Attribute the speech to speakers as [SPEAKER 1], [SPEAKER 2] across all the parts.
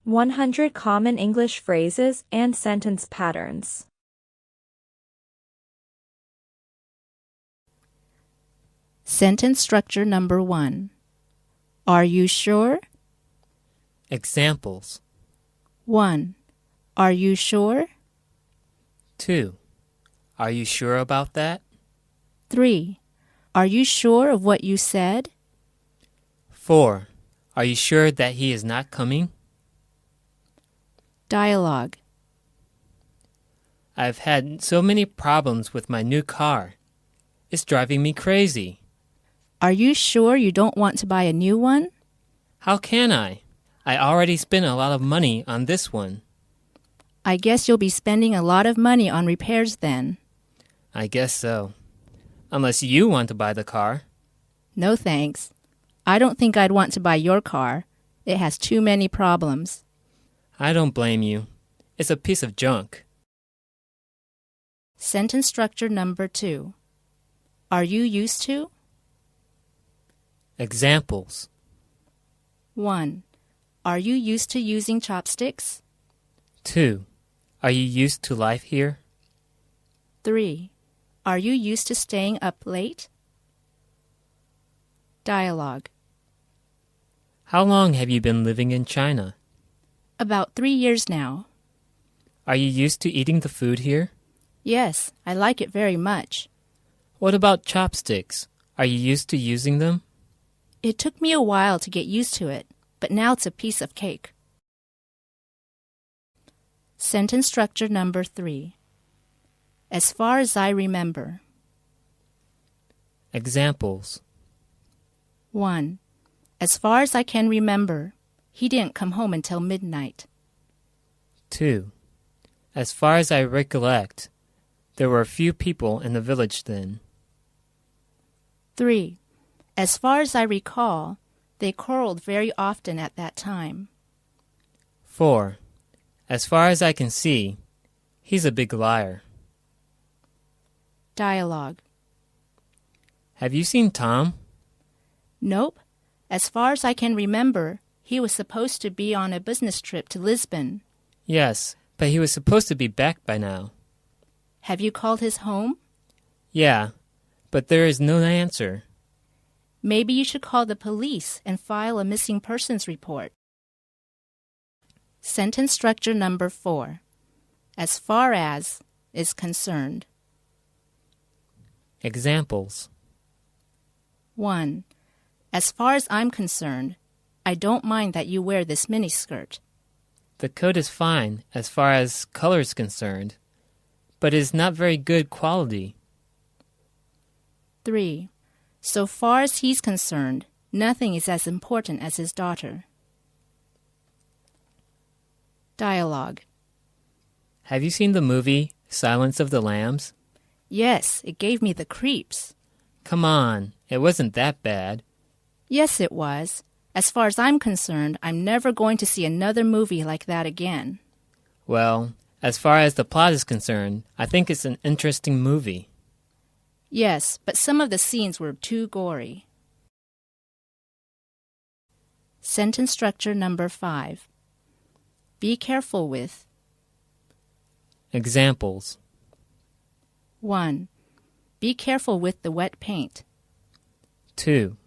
[SPEAKER 1] 100 common English phrases and sentence patterns.
[SPEAKER 2] Sentence structure number 1. Are you sure?
[SPEAKER 3] Examples.
[SPEAKER 2] 1. Are you sure?
[SPEAKER 3] 2. Are you sure about that?
[SPEAKER 2] 3. Are you sure of what you said?
[SPEAKER 3] 4. Are you sure that he is not coming?
[SPEAKER 2] Dialogue.
[SPEAKER 3] I've had so many problems with my new car. It's driving me crazy.
[SPEAKER 2] Are you sure you don't want to buy a new one?
[SPEAKER 3] How can I? I already spent a lot of money on this one.
[SPEAKER 2] I guess you'll be spending a lot of money on repairs then.
[SPEAKER 3] I guess so. Unless you want to buy the car.
[SPEAKER 2] No thanks. I don't think I'd want to buy your car. It has too many problems.
[SPEAKER 3] I don't blame you. It's a piece of junk.
[SPEAKER 2] Sentence structure number 2. Are you used to?
[SPEAKER 3] Examples.
[SPEAKER 2] 1. Are you used to using chopsticks?
[SPEAKER 3] 2. Are you used to life here?
[SPEAKER 2] 3. Are you used to staying up late? Dialogue.
[SPEAKER 3] How long have you been living in China?
[SPEAKER 2] About 3 years now.
[SPEAKER 3] Are you used to eating the food here?
[SPEAKER 2] Yes, I like it very much.
[SPEAKER 3] What about chopsticks? Are you used to using them?
[SPEAKER 2] It took me a while to get used to it, but now it's a piece of cake. Sentence structure number 3. As far as I remember.
[SPEAKER 3] Examples.
[SPEAKER 2] 1. As far as I can remember, he didn't come home until midnight.
[SPEAKER 3] 2. As far as I recollect, there were few people in the village then.
[SPEAKER 2] 3. As far as I recall, they quarreled very often at that time.
[SPEAKER 3] 4. As far as I can see, he's a big liar.
[SPEAKER 2] Dialogue.
[SPEAKER 3] Have you seen Tom?
[SPEAKER 2] Nope. As far as I can remember, he was supposed to be on a business trip to Lisbon.
[SPEAKER 3] Yes, but he was supposed to be back by now.
[SPEAKER 2] Have you called his home?
[SPEAKER 3] Yeah, but there is no answer.
[SPEAKER 2] Maybe you should call the police and file a missing persons report. Sentence structure number 4. As far as is concerned.
[SPEAKER 3] Examples.
[SPEAKER 2] 1. As far as I'm concerned, I don't mind that you wear this miniskirt.
[SPEAKER 3] The coat is fine as far as color is concerned, but it is not very good quality.
[SPEAKER 2] 3. So far as he's concerned, nothing is as important as his daughter. Dialogue.
[SPEAKER 3] Have you seen the movie Silence of the Lambs?
[SPEAKER 2] Yes, it gave me the creeps.
[SPEAKER 3] Come on, it wasn't that bad.
[SPEAKER 2] Yes, it was. As far as I'm concerned, I'm never going to see another movie like that again.
[SPEAKER 3] Well, as far as the plot is concerned, I think it's an interesting movie.
[SPEAKER 2] Yes, but some of the scenes were too gory. Sentence structure number 5. Be careful with.
[SPEAKER 3] Examples.
[SPEAKER 2] 1. Be careful with the wet paint.
[SPEAKER 3] 2.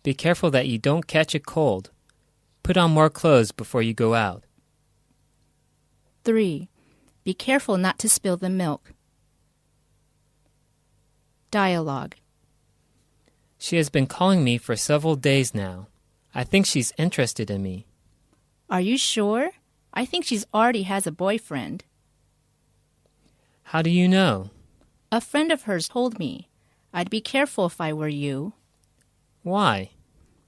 [SPEAKER 3] Be careful that you don't catch a cold. Put on more clothes before you go out.
[SPEAKER 2] 3. Be careful not to spill the milk. Dialogue.
[SPEAKER 3] She has been calling me for several days now. I think she's interested in me.
[SPEAKER 2] Are you sure? I think she's already has a boyfriend.
[SPEAKER 3] How do you know?
[SPEAKER 2] A friend of hers told me. I'd be careful if I were you.
[SPEAKER 3] Why?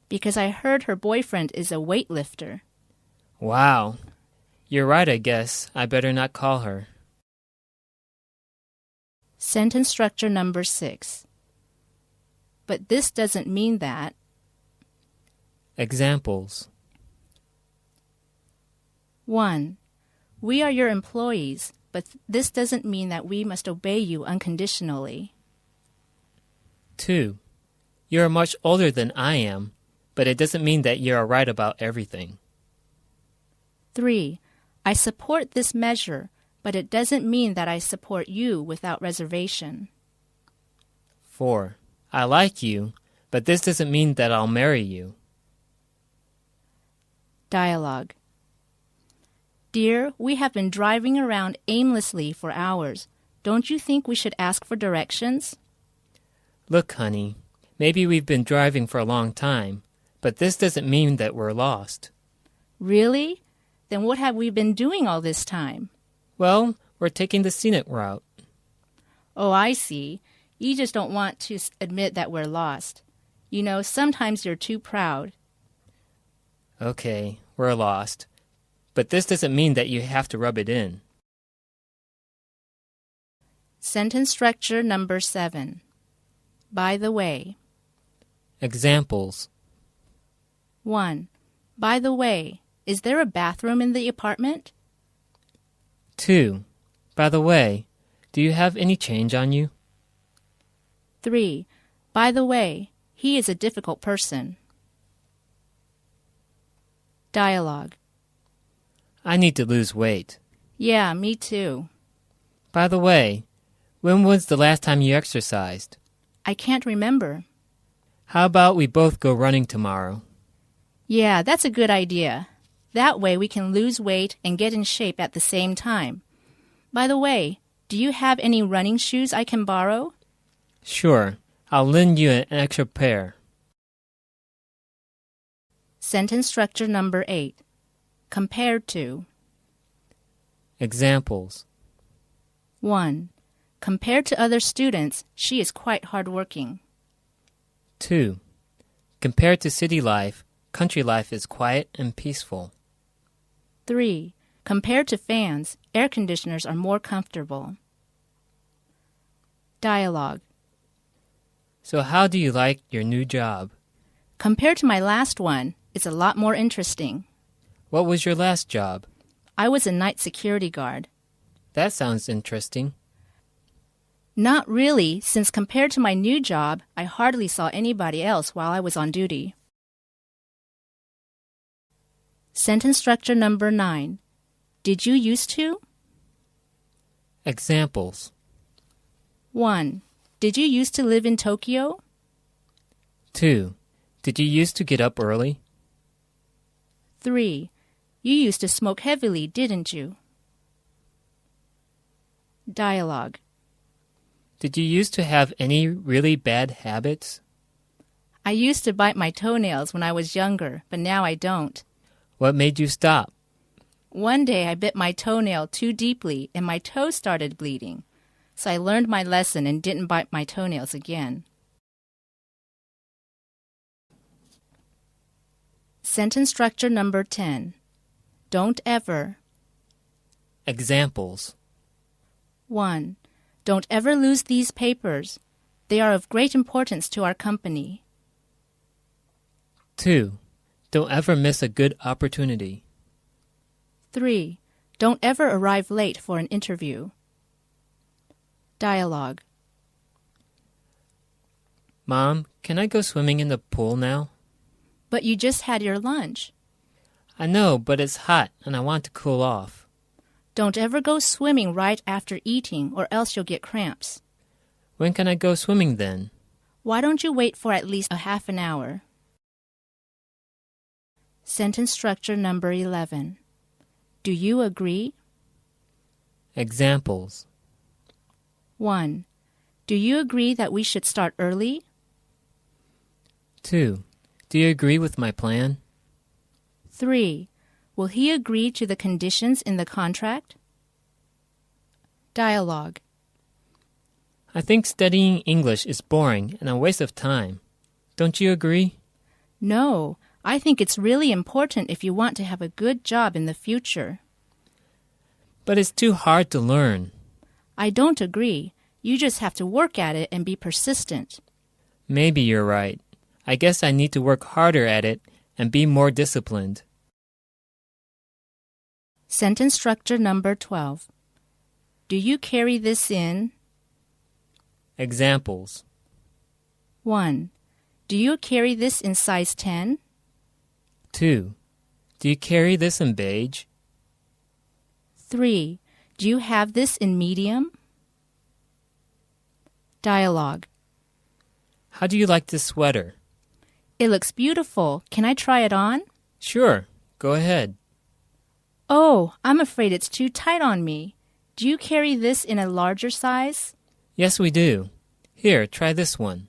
[SPEAKER 2] Because I heard her boyfriend is a weightlifter.
[SPEAKER 3] Wow. You're right, I guess. I better not call her.
[SPEAKER 2] Sentence structure number 6. But this doesn't mean that.
[SPEAKER 3] Examples.
[SPEAKER 2] 1. We are your employees, but this doesn't mean that we must obey you unconditionally.
[SPEAKER 3] 2. You're much older than I am, but it doesn't mean that you're right about everything.
[SPEAKER 2] 3. I support this measure, but it doesn't mean that I support you without reservation.
[SPEAKER 3] 4. I like you, but this doesn't mean that I'll marry you.
[SPEAKER 2] Dialogue. Dear, we have been driving around aimlessly for hours. Don't you think we should ask for directions?
[SPEAKER 3] Look, honey, maybe we've been driving for a long time, but this doesn't mean that we're lost.
[SPEAKER 2] Really? Then what have we been doing all this time?
[SPEAKER 3] Well, we're taking the scenic route.
[SPEAKER 2] Oh, I see. You just don't want to admit that we're lost. You know, sometimes you're too proud.
[SPEAKER 3] Okay, we're lost. But this doesn't mean that you have to rub it in.
[SPEAKER 2] Sentence structure number 7. By the way.
[SPEAKER 3] Examples.
[SPEAKER 2] 1. By the way, is there a bathroom in the apartment?
[SPEAKER 3] 2. By the way, do you have any change on you?
[SPEAKER 2] 3. By the way, he is a difficult person. Dialogue.
[SPEAKER 3] I need to lose weight.
[SPEAKER 2] Yeah, me too.
[SPEAKER 3] By the way, when was the last time you exercised?
[SPEAKER 2] I can't remember.
[SPEAKER 3] How about we both go running tomorrow?
[SPEAKER 2] Yeah, that's a good idea. That way we can lose weight and get in shape at the same time. By the way, do you have any running shoes I can borrow?
[SPEAKER 3] Sure, I'll lend you an extra pair.
[SPEAKER 2] Sentence structure number 8. Compared to.
[SPEAKER 3] Examples.
[SPEAKER 2] 1. Compared to other students, she is quite hardworking.
[SPEAKER 3] 2. Compared to city life, country life is quiet and peaceful.
[SPEAKER 2] 3. Compared to fans, air conditioners are more comfortable. Dialogue.
[SPEAKER 3] So how do you like your new job?
[SPEAKER 2] Compared to my last one, it's a lot more interesting.
[SPEAKER 3] What was your last job?
[SPEAKER 2] I was a night security guard.
[SPEAKER 3] That sounds interesting.
[SPEAKER 2] Not really, since compared to my new job, I hardly saw anybody else while I was on duty. Sentence structure number 9. Did you used to?
[SPEAKER 3] Examples.
[SPEAKER 2] 1. Did you used to live in Tokyo?
[SPEAKER 3] 2. Did you used to get up early?
[SPEAKER 2] 3. You used to smoke heavily, didn't you? Dialogue.
[SPEAKER 3] Did you used to have any really bad habits?
[SPEAKER 2] I used to bite my toenails when I was younger, but now I don't.
[SPEAKER 3] What made you stop?
[SPEAKER 2] One day I bit my toenail too deeply and my toe started bleeding. So I learned my lesson and didn't bite my toenails again. Sentence structure number 10. Don't ever.
[SPEAKER 3] Examples.
[SPEAKER 2] 1. Don't ever lose these papers. They are of great importance to our company.
[SPEAKER 3] 2. Don't ever miss a good opportunity.
[SPEAKER 2] 3. Don't ever arrive late for an interview. Dialogue.
[SPEAKER 3] Mom, can I go swimming in the pool now?
[SPEAKER 2] But you just had your lunch.
[SPEAKER 3] I know, but it's hot and I want to cool off.
[SPEAKER 2] Don't ever go swimming right after eating or else you'll get cramps.
[SPEAKER 3] When can I go swimming then?
[SPEAKER 2] Why don't you wait for at least a half an hour? Sentence structure number 11. Do you agree?
[SPEAKER 3] Examples.
[SPEAKER 2] 1. Do you agree that we should start early?
[SPEAKER 3] 2. Do you agree with my plan?
[SPEAKER 2] 3. Will he agree to the conditions in the contract? Dialogue.
[SPEAKER 3] I think studying English is boring and a waste of time. Don't you agree?
[SPEAKER 2] No, I think it's really important if you want to have a good job in the future.
[SPEAKER 3] But it's too hard to learn.
[SPEAKER 2] I don't agree. You just have to work at it and be persistent.
[SPEAKER 3] Maybe you're right. I guess I need to work harder at it and be more disciplined.
[SPEAKER 2] Sentence structure number 12. Do you carry this in?
[SPEAKER 3] Examples.
[SPEAKER 2] 1. Do you carry this in size 10?
[SPEAKER 3] 2. Do you carry this in beige?
[SPEAKER 2] 3. Do you have this in medium? Dialogue.
[SPEAKER 3] How do you like this sweater?
[SPEAKER 2] It looks beautiful. Can I try it on?
[SPEAKER 3] Sure, go ahead.
[SPEAKER 2] Oh, I'm afraid it's too tight on me. Do you carry this in a larger size?
[SPEAKER 3] Yes, we do. Here, try this one.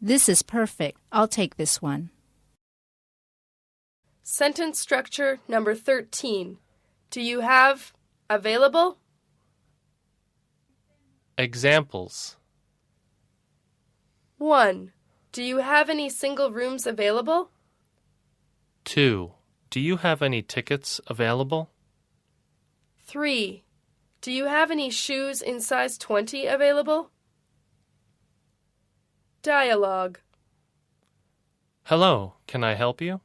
[SPEAKER 2] This is perfect. I'll take this one.
[SPEAKER 4] Sentence structure number 13. Do you have available?
[SPEAKER 5] Examples.
[SPEAKER 4] 1. Do you have any single rooms available?
[SPEAKER 5] 2. Do you have any tickets available?
[SPEAKER 4] 3. Do you have any shoes in size 20 available? Dialogue.
[SPEAKER 5] Hello, can I help you?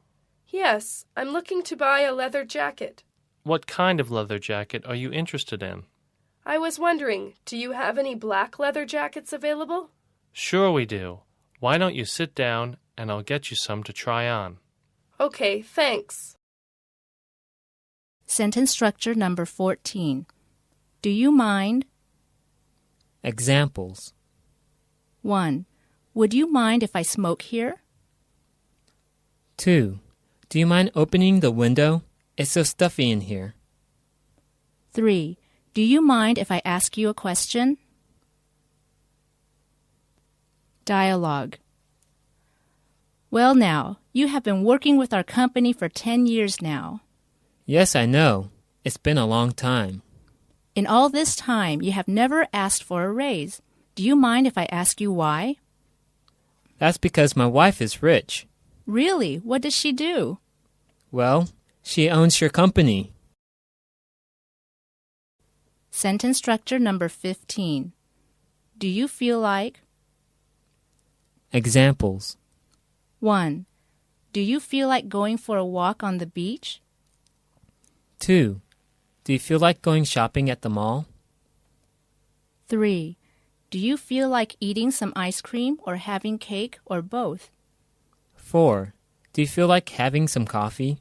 [SPEAKER 4] Yes, I'm looking to buy a leather jacket.
[SPEAKER 5] What kind of leather jacket are you interested in?
[SPEAKER 4] I was wondering, do you have any black leather jackets available?
[SPEAKER 5] Sure we do. Why don't you sit down and I'll get you some to try on.
[SPEAKER 4] Okay, thanks.
[SPEAKER 2] Sentence structure number 14. Do you mind?
[SPEAKER 3] Examples.
[SPEAKER 2] 1. Would you mind if I smoke here?
[SPEAKER 3] 2. Do you mind opening the window? It's so stuffy in here.
[SPEAKER 2] 3. Do you mind if I ask you a question? Dialogue. Well now, you have been working with our company for 10 years now.
[SPEAKER 3] Yes, I know. It's been a long time.
[SPEAKER 2] In all this time, you have never asked for a raise. Do you mind if I ask you why?
[SPEAKER 3] That's because my wife is rich.
[SPEAKER 2] Really? What does she do?
[SPEAKER 3] Well, she owns your company.
[SPEAKER 2] Sentence structure number 15. Do you feel like?
[SPEAKER 3] Examples.
[SPEAKER 2] 1. Do you feel like going for a walk on the beach?
[SPEAKER 3] 2. Do you feel like going shopping at the mall?
[SPEAKER 2] 3. Do you feel like eating some ice cream or having cake or both?
[SPEAKER 3] 4. Do you feel like having some coffee?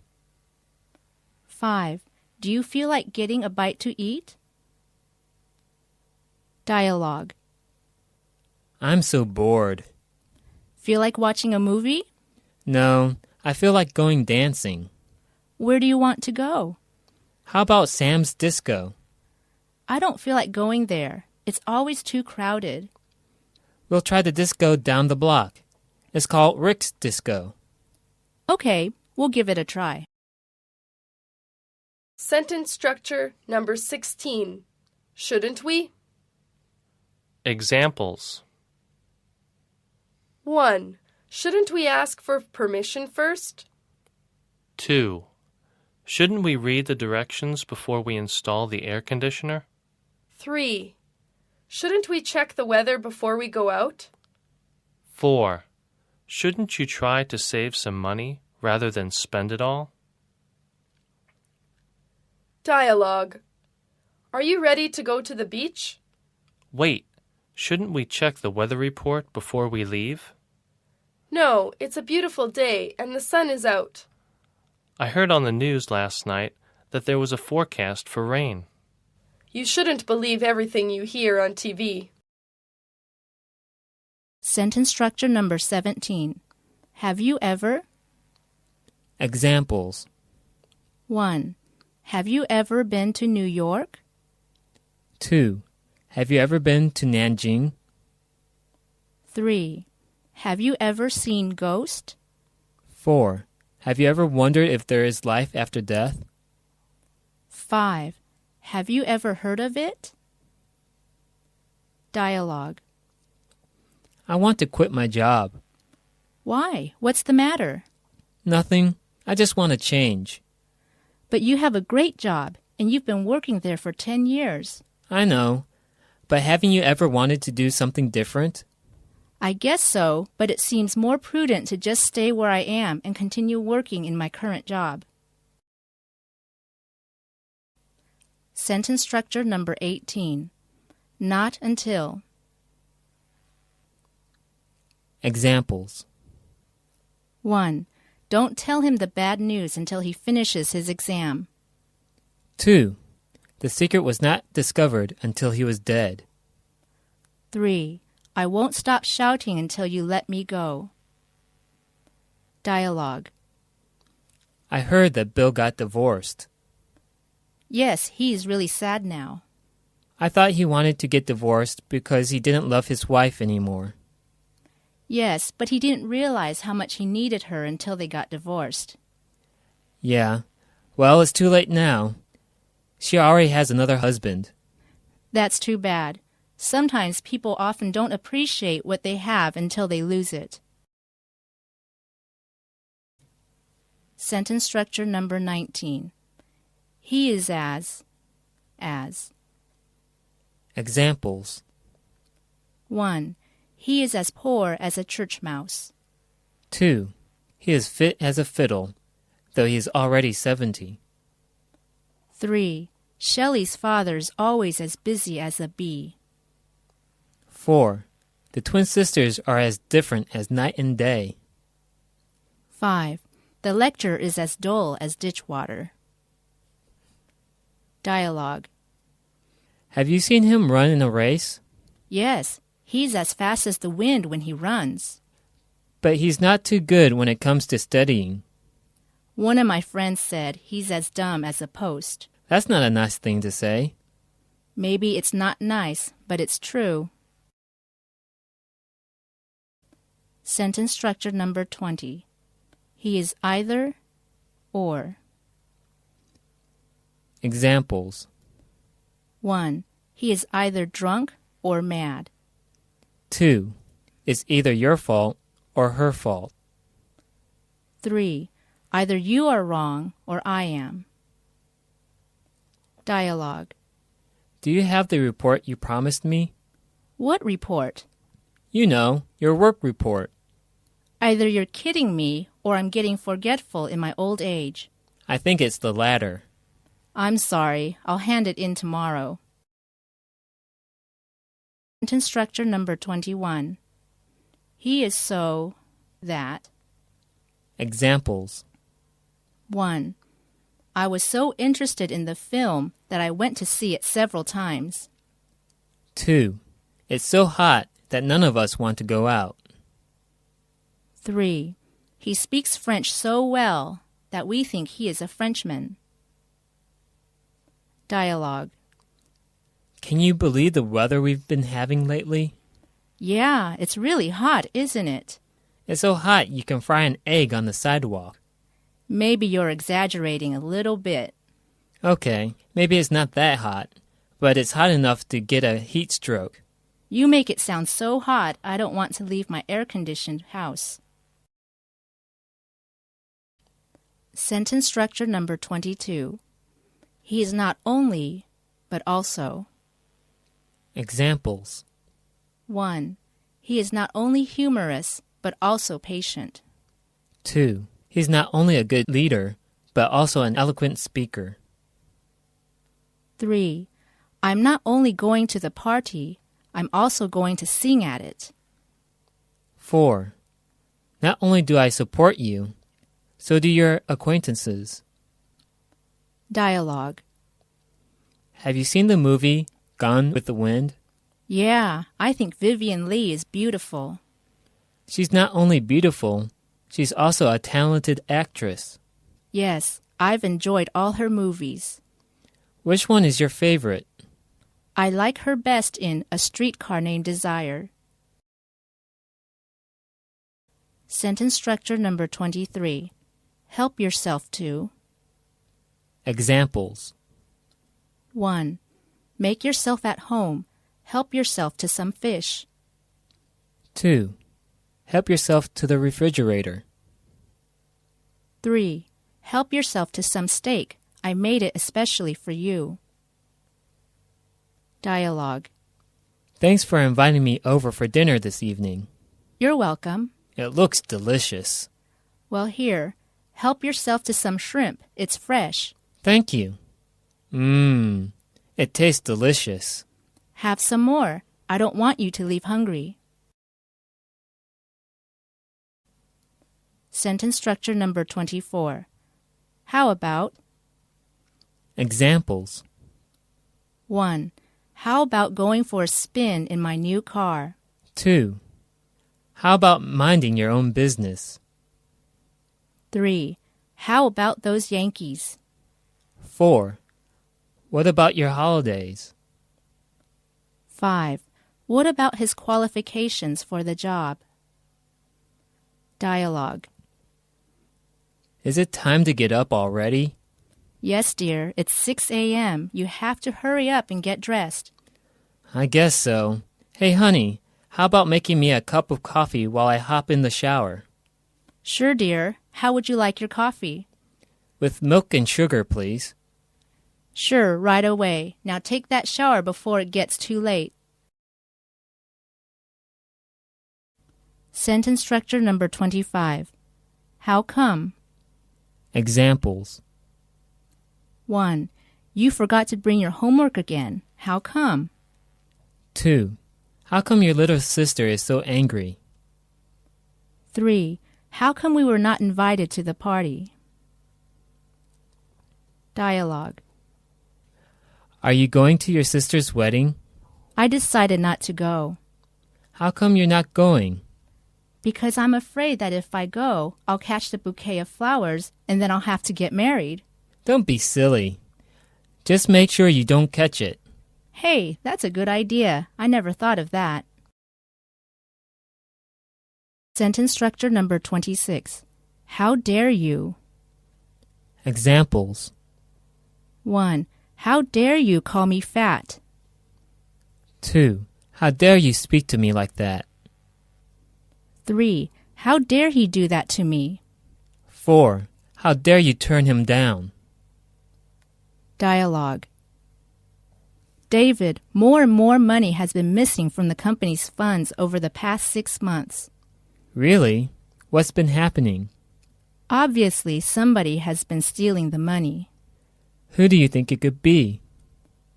[SPEAKER 2] 5. Do you feel like getting a bite to eat? Dialogue.
[SPEAKER 3] I'm so bored.
[SPEAKER 2] Feel like watching a movie?
[SPEAKER 3] No, I feel like going dancing.
[SPEAKER 2] Where do you want to go?
[SPEAKER 3] How about Sam's Disco?
[SPEAKER 2] I don't feel like going there. It's always too crowded.
[SPEAKER 3] We'll try the disco down the block. It's called Rick's Disco.
[SPEAKER 2] Okay, we'll give it a try.
[SPEAKER 4] Sentence structure number 16. Shouldn't we?
[SPEAKER 5] Examples.
[SPEAKER 4] 1. Shouldn't we ask for permission first?
[SPEAKER 5] 2. Shouldn't we read the directions before we install the air conditioner?
[SPEAKER 4] 3. Shouldn't we check the weather before we go out?
[SPEAKER 5] 4. Shouldn't you try to save some money rather than spend it all?
[SPEAKER 4] Dialogue. Are you ready to go to the beach?
[SPEAKER 5] Wait, shouldn't we check the weather report before we leave?
[SPEAKER 4] No, it's a beautiful day and the sun is out.
[SPEAKER 5] I heard on the news last night that there was a forecast for rain.
[SPEAKER 4] You shouldn't believe everything you hear on TV.
[SPEAKER 2] Sentence structure number 17. Have you ever?
[SPEAKER 3] Examples.
[SPEAKER 2] 1. Have you ever been to New York?
[SPEAKER 3] 2. Have you ever been to Nanjing?
[SPEAKER 2] 3. Have you ever seen ghosts?
[SPEAKER 3] 4. Have you ever wondered if there is life after death?
[SPEAKER 2] 5. Have you ever heard of it? Dialogue.
[SPEAKER 3] I want to quit my job.
[SPEAKER 2] Why? What's the matter?
[SPEAKER 3] Nothing. I just want to change.
[SPEAKER 2] But you have a great job, and you've been working there for 10 years.
[SPEAKER 3] I know. But haven't you ever wanted to do something different?
[SPEAKER 2] I guess so, but it seems more prudent to just stay where I am and continue working in my current job. Sentence structure number 18. Not until.
[SPEAKER 3] Examples.
[SPEAKER 2] 1. Don't tell him the bad news until he finishes his exam.
[SPEAKER 3] 2. The secret was not discovered until he was dead.
[SPEAKER 2] 3. I won't stop shouting until you let me go. Dialogue.
[SPEAKER 3] I heard that Bill got divorced.
[SPEAKER 2] Yes, he's really sad now.
[SPEAKER 3] I thought he wanted to get divorced because he didn't love his wife anymore.
[SPEAKER 2] Yes, but he didn't realize how much he needed her until they got divorced.
[SPEAKER 3] Yeah. Well, it's too late now. She already has another husband.
[SPEAKER 2] That's too bad. Sometimes people often don't appreciate what they have until they lose it. Sentence structure number 19. He is as.
[SPEAKER 3] Examples.
[SPEAKER 2] 1. He is as poor as a church mouse.
[SPEAKER 3] 2. He is fit as a fiddle, though he is already 70.
[SPEAKER 2] 3. Shelley's father's always as busy as a bee.
[SPEAKER 3] 4. The twin sisters are as different as night and day.
[SPEAKER 2] 5. The lecture is as dull as ditch water. Dialogue.
[SPEAKER 3] Have you seen him run in a race?
[SPEAKER 2] Yes, he's as fast as the wind when he runs.
[SPEAKER 3] But he's not too good when it comes to studying.
[SPEAKER 2] One of my friends said he's as dumb as a post.
[SPEAKER 3] That's not a nice thing to say.
[SPEAKER 2] Maybe it's not nice, but it's true. Sentence structure number 20. He is either or.
[SPEAKER 3] Examples.
[SPEAKER 2] 1. He is either drunk or mad.
[SPEAKER 3] 2. It's either your fault or her fault.
[SPEAKER 2] 3. Either you are wrong or I am. Dialogue.
[SPEAKER 3] Do you have the report you promised me?
[SPEAKER 2] What report?
[SPEAKER 3] You know, your work report.
[SPEAKER 2] Either you're kidding me or I'm getting forgetful in my old age.
[SPEAKER 3] I think it's the latter.
[SPEAKER 2] I'm sorry. I'll hand it in tomorrow. Sentence structure number 21. He is so that.
[SPEAKER 3] Examples.
[SPEAKER 2] 1. I was so interested in the film that I went to see it several times.
[SPEAKER 3] 2. It's so hot that none of us want to go out.
[SPEAKER 2] 3. He speaks French so well that we think he is a Frenchman. Dialogue.
[SPEAKER 3] Can you believe the weather we've been having lately?
[SPEAKER 2] Yeah, it's really hot, isn't it?
[SPEAKER 3] It's so hot you can fry an egg on the sidewalk.
[SPEAKER 2] Maybe you're exaggerating a little bit.
[SPEAKER 3] Okay, maybe it's not that hot, but it's hot enough to get a heat stroke.
[SPEAKER 2] You make it sound so hot, I don't want to leave my air-conditioned house. Sentence structure number 22. He is not only, but also.
[SPEAKER 3] Examples.
[SPEAKER 2] 1. He is not only humorous, but also patient.
[SPEAKER 3] 2. He's not only a good leader, but also an eloquent speaker.
[SPEAKER 2] 3. I'm not only going to the party, I'm also going to sing at it.
[SPEAKER 3] 4. Not only do I support you, so do your acquaintances.
[SPEAKER 2] Dialogue.
[SPEAKER 3] Have you seen the movie Gone with the Wind?
[SPEAKER 2] Yeah, I think Vivian Lee is beautiful.
[SPEAKER 3] She's not only beautiful, she's also a talented actress.
[SPEAKER 2] Yes, I've enjoyed all her movies.
[SPEAKER 3] Which one is your favorite?
[SPEAKER 2] I like her best in A Streetcar Named Desire. Sentence structure number 23. Help yourself to.
[SPEAKER 3] Examples.
[SPEAKER 2] 1. Make yourself at home. Help yourself to some fish.
[SPEAKER 3] 2. Help yourself to the refrigerator.
[SPEAKER 2] 3. Help yourself to some steak. I made it especially for you. Dialogue.
[SPEAKER 3] Thanks for inviting me over for dinner this evening.
[SPEAKER 2] You're welcome.
[SPEAKER 3] It looks delicious.
[SPEAKER 2] Well, here, help yourself to some shrimp. It's fresh.
[SPEAKER 3] Thank you. It tastes delicious.
[SPEAKER 2] Have some more. I don't want you to leave hungry. Sentence structure number 24. How about?
[SPEAKER 3] Examples.
[SPEAKER 2] 1. How about going for a spin in my new car?
[SPEAKER 3] 2. How about minding your own business?
[SPEAKER 2] 3. How about those Yankees?
[SPEAKER 3] 4. What about your holidays?
[SPEAKER 2] 5. What about his qualifications for the job? Dialogue.
[SPEAKER 3] Is it time to get up already?
[SPEAKER 2] Yes, dear, it's 6 a.m. You have to hurry up and get dressed.
[SPEAKER 3] I guess so. Hey, honey, how about making me a cup of coffee while I hop in the shower?
[SPEAKER 2] Sure, dear. How would you like your coffee?
[SPEAKER 3] With milk and sugar, please.
[SPEAKER 2] Sure, right away. Now take that shower before it gets too late. Sentence structure number 25. How come?
[SPEAKER 3] Examples.
[SPEAKER 2] 1. You forgot to bring your homework again. How come?
[SPEAKER 3] 2. How come your little sister is so angry?
[SPEAKER 2] 3. How come we were not invited to the party? Dialogue.
[SPEAKER 3] Are you going to your sister's wedding?
[SPEAKER 2] I decided not to go.
[SPEAKER 3] How come you're not going?
[SPEAKER 2] Because I'm afraid that if I go, I'll catch the bouquet of flowers and then I'll have to get married.
[SPEAKER 3] Don't be silly. Just make sure you don't catch it.
[SPEAKER 2] Hey, that's a good idea. I never thought of that. Sentence structure number 26. How dare you?
[SPEAKER 3] Examples.
[SPEAKER 2] 1. How dare you call me fat?
[SPEAKER 3] 2. How dare you speak to me like that?
[SPEAKER 2] 3. How dare he do that to me?
[SPEAKER 3] 4. How dare you turn him down?
[SPEAKER 2] Dialogue. David, more and more money has been missing from the company's funds over the past 6 months.
[SPEAKER 3] Really? What's been happening?
[SPEAKER 2] Obviously, somebody has been stealing the money.
[SPEAKER 3] Who do you think it could be?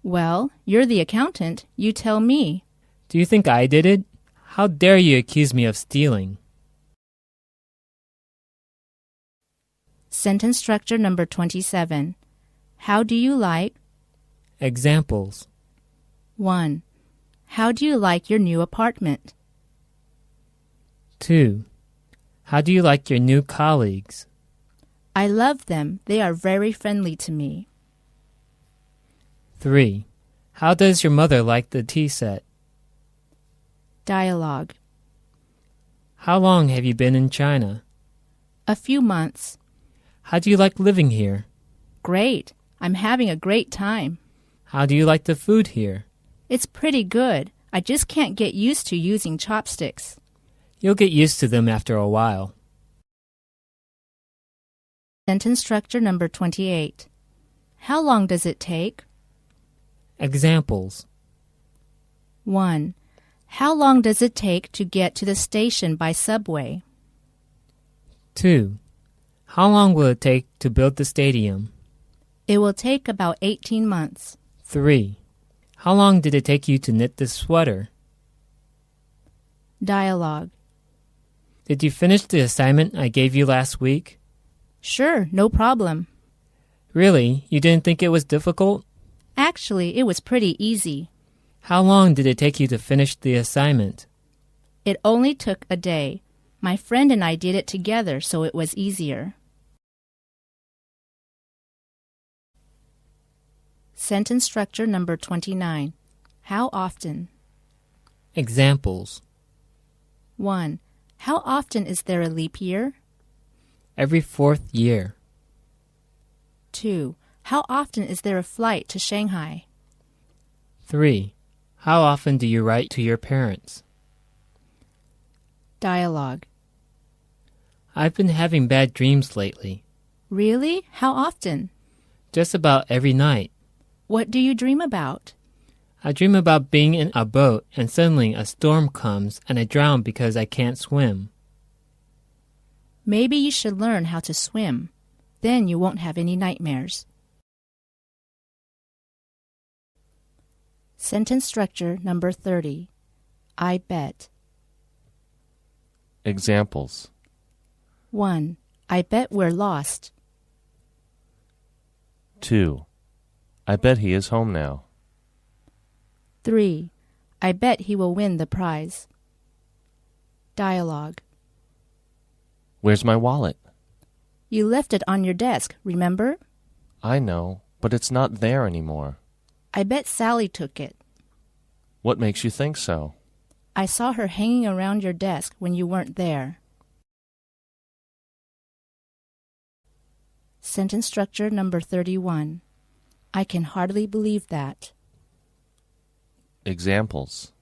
[SPEAKER 2] Well, you're the accountant. You tell me.
[SPEAKER 3] Do you think I did it? How dare you accuse me of stealing?
[SPEAKER 2] Sentence structure number 27. How do you like?
[SPEAKER 3] Examples.
[SPEAKER 2] 1. How do you like your new apartment?
[SPEAKER 3] 2. How do you like your new colleagues?
[SPEAKER 2] I love them. They are very friendly to me.
[SPEAKER 3] 3. How does your mother like the tea set?
[SPEAKER 2] Dialogue.
[SPEAKER 3] How long have you been in China?
[SPEAKER 2] A few months.
[SPEAKER 3] How do you like living here?
[SPEAKER 2] Great. I'm having a great time.
[SPEAKER 3] How do you like the food here?
[SPEAKER 2] It's pretty good. I just can't get used to using chopsticks.
[SPEAKER 3] You'll get used to them after a while.
[SPEAKER 2] Sentence structure number 28. How long does it take?
[SPEAKER 3] Examples.
[SPEAKER 2] 1. How long does it take to get to the station by subway?
[SPEAKER 3] 2. How long will it take to build the stadium?
[SPEAKER 2] It will take about 18 months.
[SPEAKER 3] 3. How long did it take you to knit this sweater?
[SPEAKER 2] Dialogue.
[SPEAKER 3] Did you finish the assignment I gave you last week?
[SPEAKER 2] Sure, no problem.
[SPEAKER 3] Really? You didn't think it was difficult?
[SPEAKER 2] Actually, it was pretty easy.
[SPEAKER 3] How long did it take you to finish the assignment?
[SPEAKER 2] It only took a day. My friend and I did it together, so it was easier. Sentence structure number 29. How often?
[SPEAKER 3] Examples.
[SPEAKER 2] 1. How often is there a leap year?
[SPEAKER 3] Every 4th year.
[SPEAKER 2] 2. How often is there a flight to Shanghai?
[SPEAKER 3] 3. How often do you write to your parents?
[SPEAKER 2] Dialogue.
[SPEAKER 3] I've been having bad dreams lately.
[SPEAKER 2] Really? How often?
[SPEAKER 3] Just about every night.
[SPEAKER 2] What do you dream about?
[SPEAKER 3] I dream about being in a boat and suddenly a storm comes and I drown because I can't swim.
[SPEAKER 2] Maybe you should learn how to swim. Then you won't have any nightmares. Sentence structure number 30. I bet.
[SPEAKER 5] Examples.
[SPEAKER 2] 1. I bet we're lost.
[SPEAKER 5] 2. I bet he is home now.
[SPEAKER 2] 3. I bet he will win the prize. Dialogue.
[SPEAKER 6] Where's my wallet?
[SPEAKER 2] You left it on your desk, remember?
[SPEAKER 6] I know, but it's not there anymore.
[SPEAKER 2] I bet Sally took it.
[SPEAKER 6] What makes you think so?
[SPEAKER 2] I saw her hanging around your desk when you weren't there. Sentence structure number 31. I can hardly believe that.
[SPEAKER 6] Examples.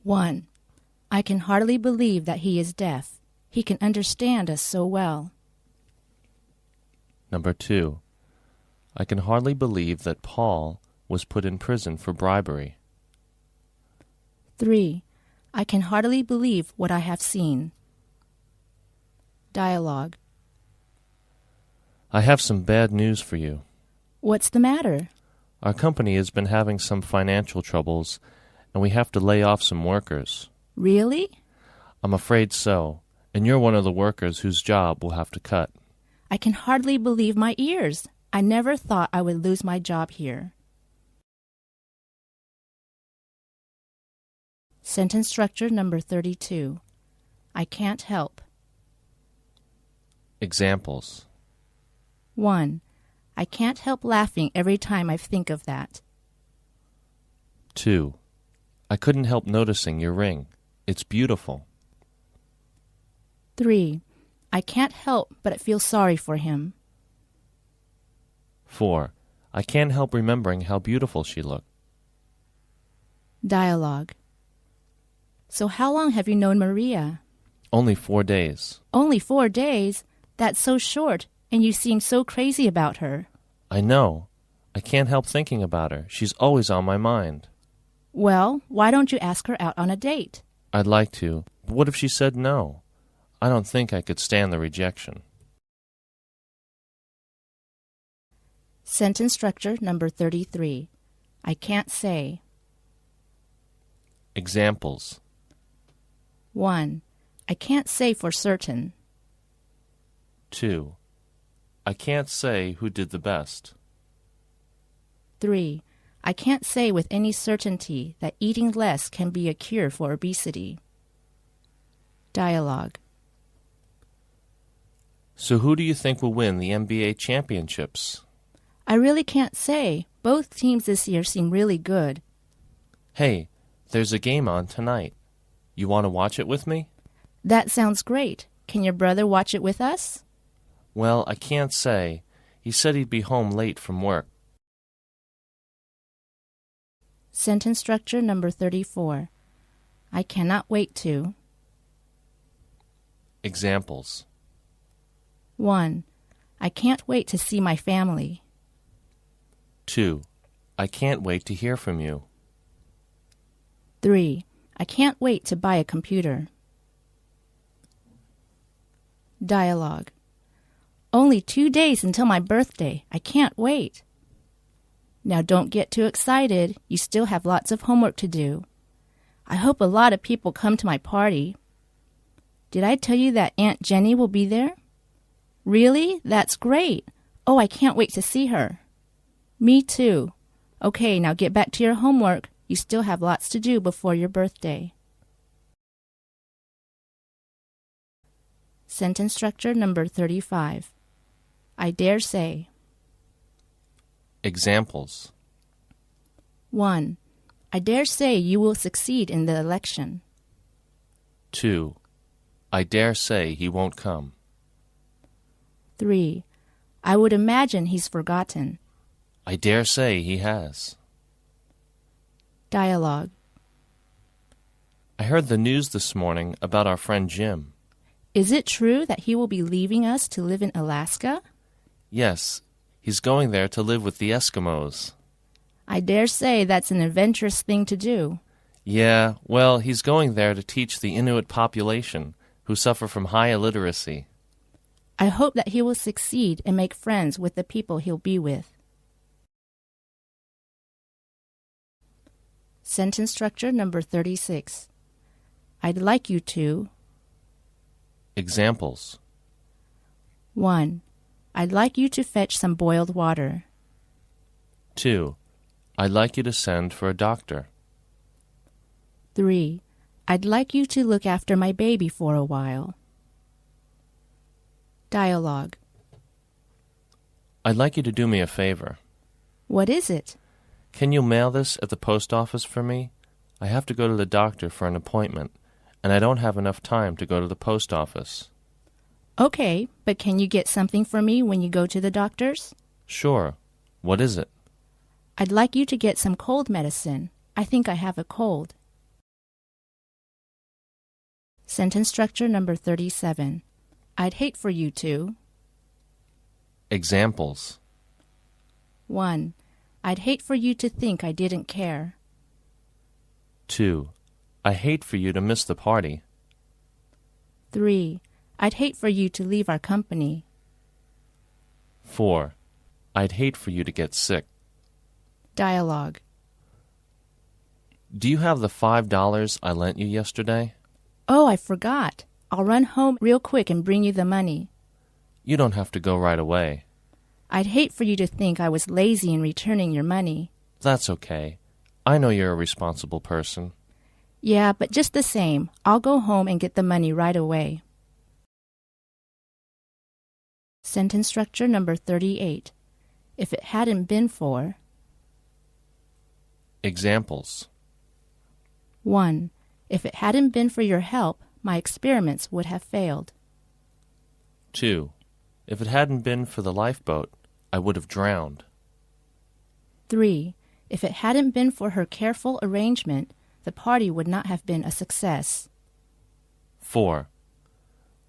[SPEAKER 2] 1. I can hardly believe that he is deaf. He can understand us so well.
[SPEAKER 6] Number 2. I can hardly believe that Paul was put in prison for bribery.
[SPEAKER 2] 3. I can hardly believe what I have seen. Dialogue.
[SPEAKER 6] I have some bad news for you.
[SPEAKER 2] What's the matter?
[SPEAKER 6] Our company has been having some financial troubles, and we have to lay off some workers.
[SPEAKER 2] Really?
[SPEAKER 6] I'm afraid so, and you're one of the workers whose job we'll have to cut.
[SPEAKER 2] I can hardly believe my ears. I never thought I would lose my job here. Sentence structure number 32. I can't help.
[SPEAKER 6] Examples.
[SPEAKER 2] 1. I can't help laughing every time I think of that.
[SPEAKER 6] 2. I couldn't help noticing your ring. It's beautiful.
[SPEAKER 2] 3. I can't help but feel sorry for him.
[SPEAKER 6] 4. I can't help remembering how beautiful she looked.
[SPEAKER 2] Dialogue. So how long have you known Maria?
[SPEAKER 6] Only 4 days.
[SPEAKER 2] Only 4 days? That's so short, and you seem so crazy about her.
[SPEAKER 6] I know. I can't help thinking about her. She's always on my mind.
[SPEAKER 2] Well, why don't you ask her out on a date?
[SPEAKER 6] I'd like to, but what if she said no? I don't think I could stand the rejection.
[SPEAKER 2] Sentence structure number 33. I can't say.
[SPEAKER 6] Examples.
[SPEAKER 2] 1. I can't say for certain.
[SPEAKER 6] 2. I can't say who did the best.
[SPEAKER 2] 3. I can't say with any certainty that eating less can be a cure for obesity. Dialogue.
[SPEAKER 6] So who do you think will win the NBA championships?
[SPEAKER 2] I really can't say. Both teams this year seem really good.
[SPEAKER 6] Hey, there's a game on tonight. You want to watch it with me?
[SPEAKER 2] That sounds great. Can your brother watch it with us?
[SPEAKER 6] Well, I can't say. He said he'd be home late from work.
[SPEAKER 2] Sentence structure number 34. I cannot wait to.
[SPEAKER 6] Examples.
[SPEAKER 2] 1. I can't wait to see my family.
[SPEAKER 6] 2. I can't wait to hear from you.
[SPEAKER 2] 3. I can't wait to buy a computer. Dialogue. Only 2 days until my birthday. I can't wait. Now don't get too excited. You still have lots of homework to do. I hope a lot of people come to my party. Did I tell you that Aunt Jenny will be there? Really? That's great. Oh, I can't wait to see her. Me too. Okay, now get back to your homework. You still have lots to do before your birthday. Sentence structure number 35. I dare say.
[SPEAKER 6] Examples.
[SPEAKER 2] 1. I dare say you will succeed in the election.
[SPEAKER 6] 2. I dare say he won't come.
[SPEAKER 2] 3. I would imagine he's forgotten.
[SPEAKER 6] I dare say he has.
[SPEAKER 2] Dialogue.
[SPEAKER 6] I heard the news this morning about our friend Jim.
[SPEAKER 2] Is it true that he will be leaving us to live in Alaska?
[SPEAKER 6] Yes, he's going there to live with the Eskimos.
[SPEAKER 2] I dare say that's an adventurous thing to do.
[SPEAKER 6] Yeah, well, he's going there to teach the Inuit population, who suffer from high illiteracy.
[SPEAKER 2] I hope that he will succeed and make friends with the people he'll be with. Sentence structure number 36. I'd like you to.
[SPEAKER 6] Examples.
[SPEAKER 2] 1. I'd like you to fetch some boiled water.
[SPEAKER 6] 2. I'd like you to send for a doctor.
[SPEAKER 2] 3. I'd like you to look after my baby for a while. Dialogue.
[SPEAKER 6] I'd like you to do me a favor.
[SPEAKER 2] What is it?
[SPEAKER 6] Can you mail this at the post office for me? I have to go to the doctor for an appointment, and I don't have enough time to go to the post office.
[SPEAKER 2] Okay, but can you get something for me when you go to the doctor's?
[SPEAKER 6] Sure. What is it?
[SPEAKER 2] I'd like you to get some cold medicine. I think I have a cold. Sentence structure number 37. I'd hate for you to.
[SPEAKER 6] Examples.
[SPEAKER 2] 1. I'd hate for you to think I didn't care.
[SPEAKER 6] 2. I hate for you to miss the party.
[SPEAKER 2] 3. I'd hate for you to leave our company.
[SPEAKER 6] 4. I'd hate for you to get sick.
[SPEAKER 2] Dialogue.
[SPEAKER 6] Do you have the $5 I lent you yesterday?
[SPEAKER 2] Oh, I forgot. I'll run home real quick and bring you the money.
[SPEAKER 6] You don't have to go right away.
[SPEAKER 2] I'd hate for you to think I was lazy in returning your money.
[SPEAKER 6] That's okay. I know you're a responsible person.
[SPEAKER 2] Yeah, but just the same, I'll go home and get the money right away. Sentence structure number 38. If it hadn't been for.
[SPEAKER 6] Examples.
[SPEAKER 2] 1. If it hadn't been for your help, my experiments would have failed.
[SPEAKER 6] 2. If it hadn't been for the lifeboat, I would have drowned.
[SPEAKER 2] 3. If it hadn't been for her careful arrangement, the party would not have been a success.
[SPEAKER 6] 4.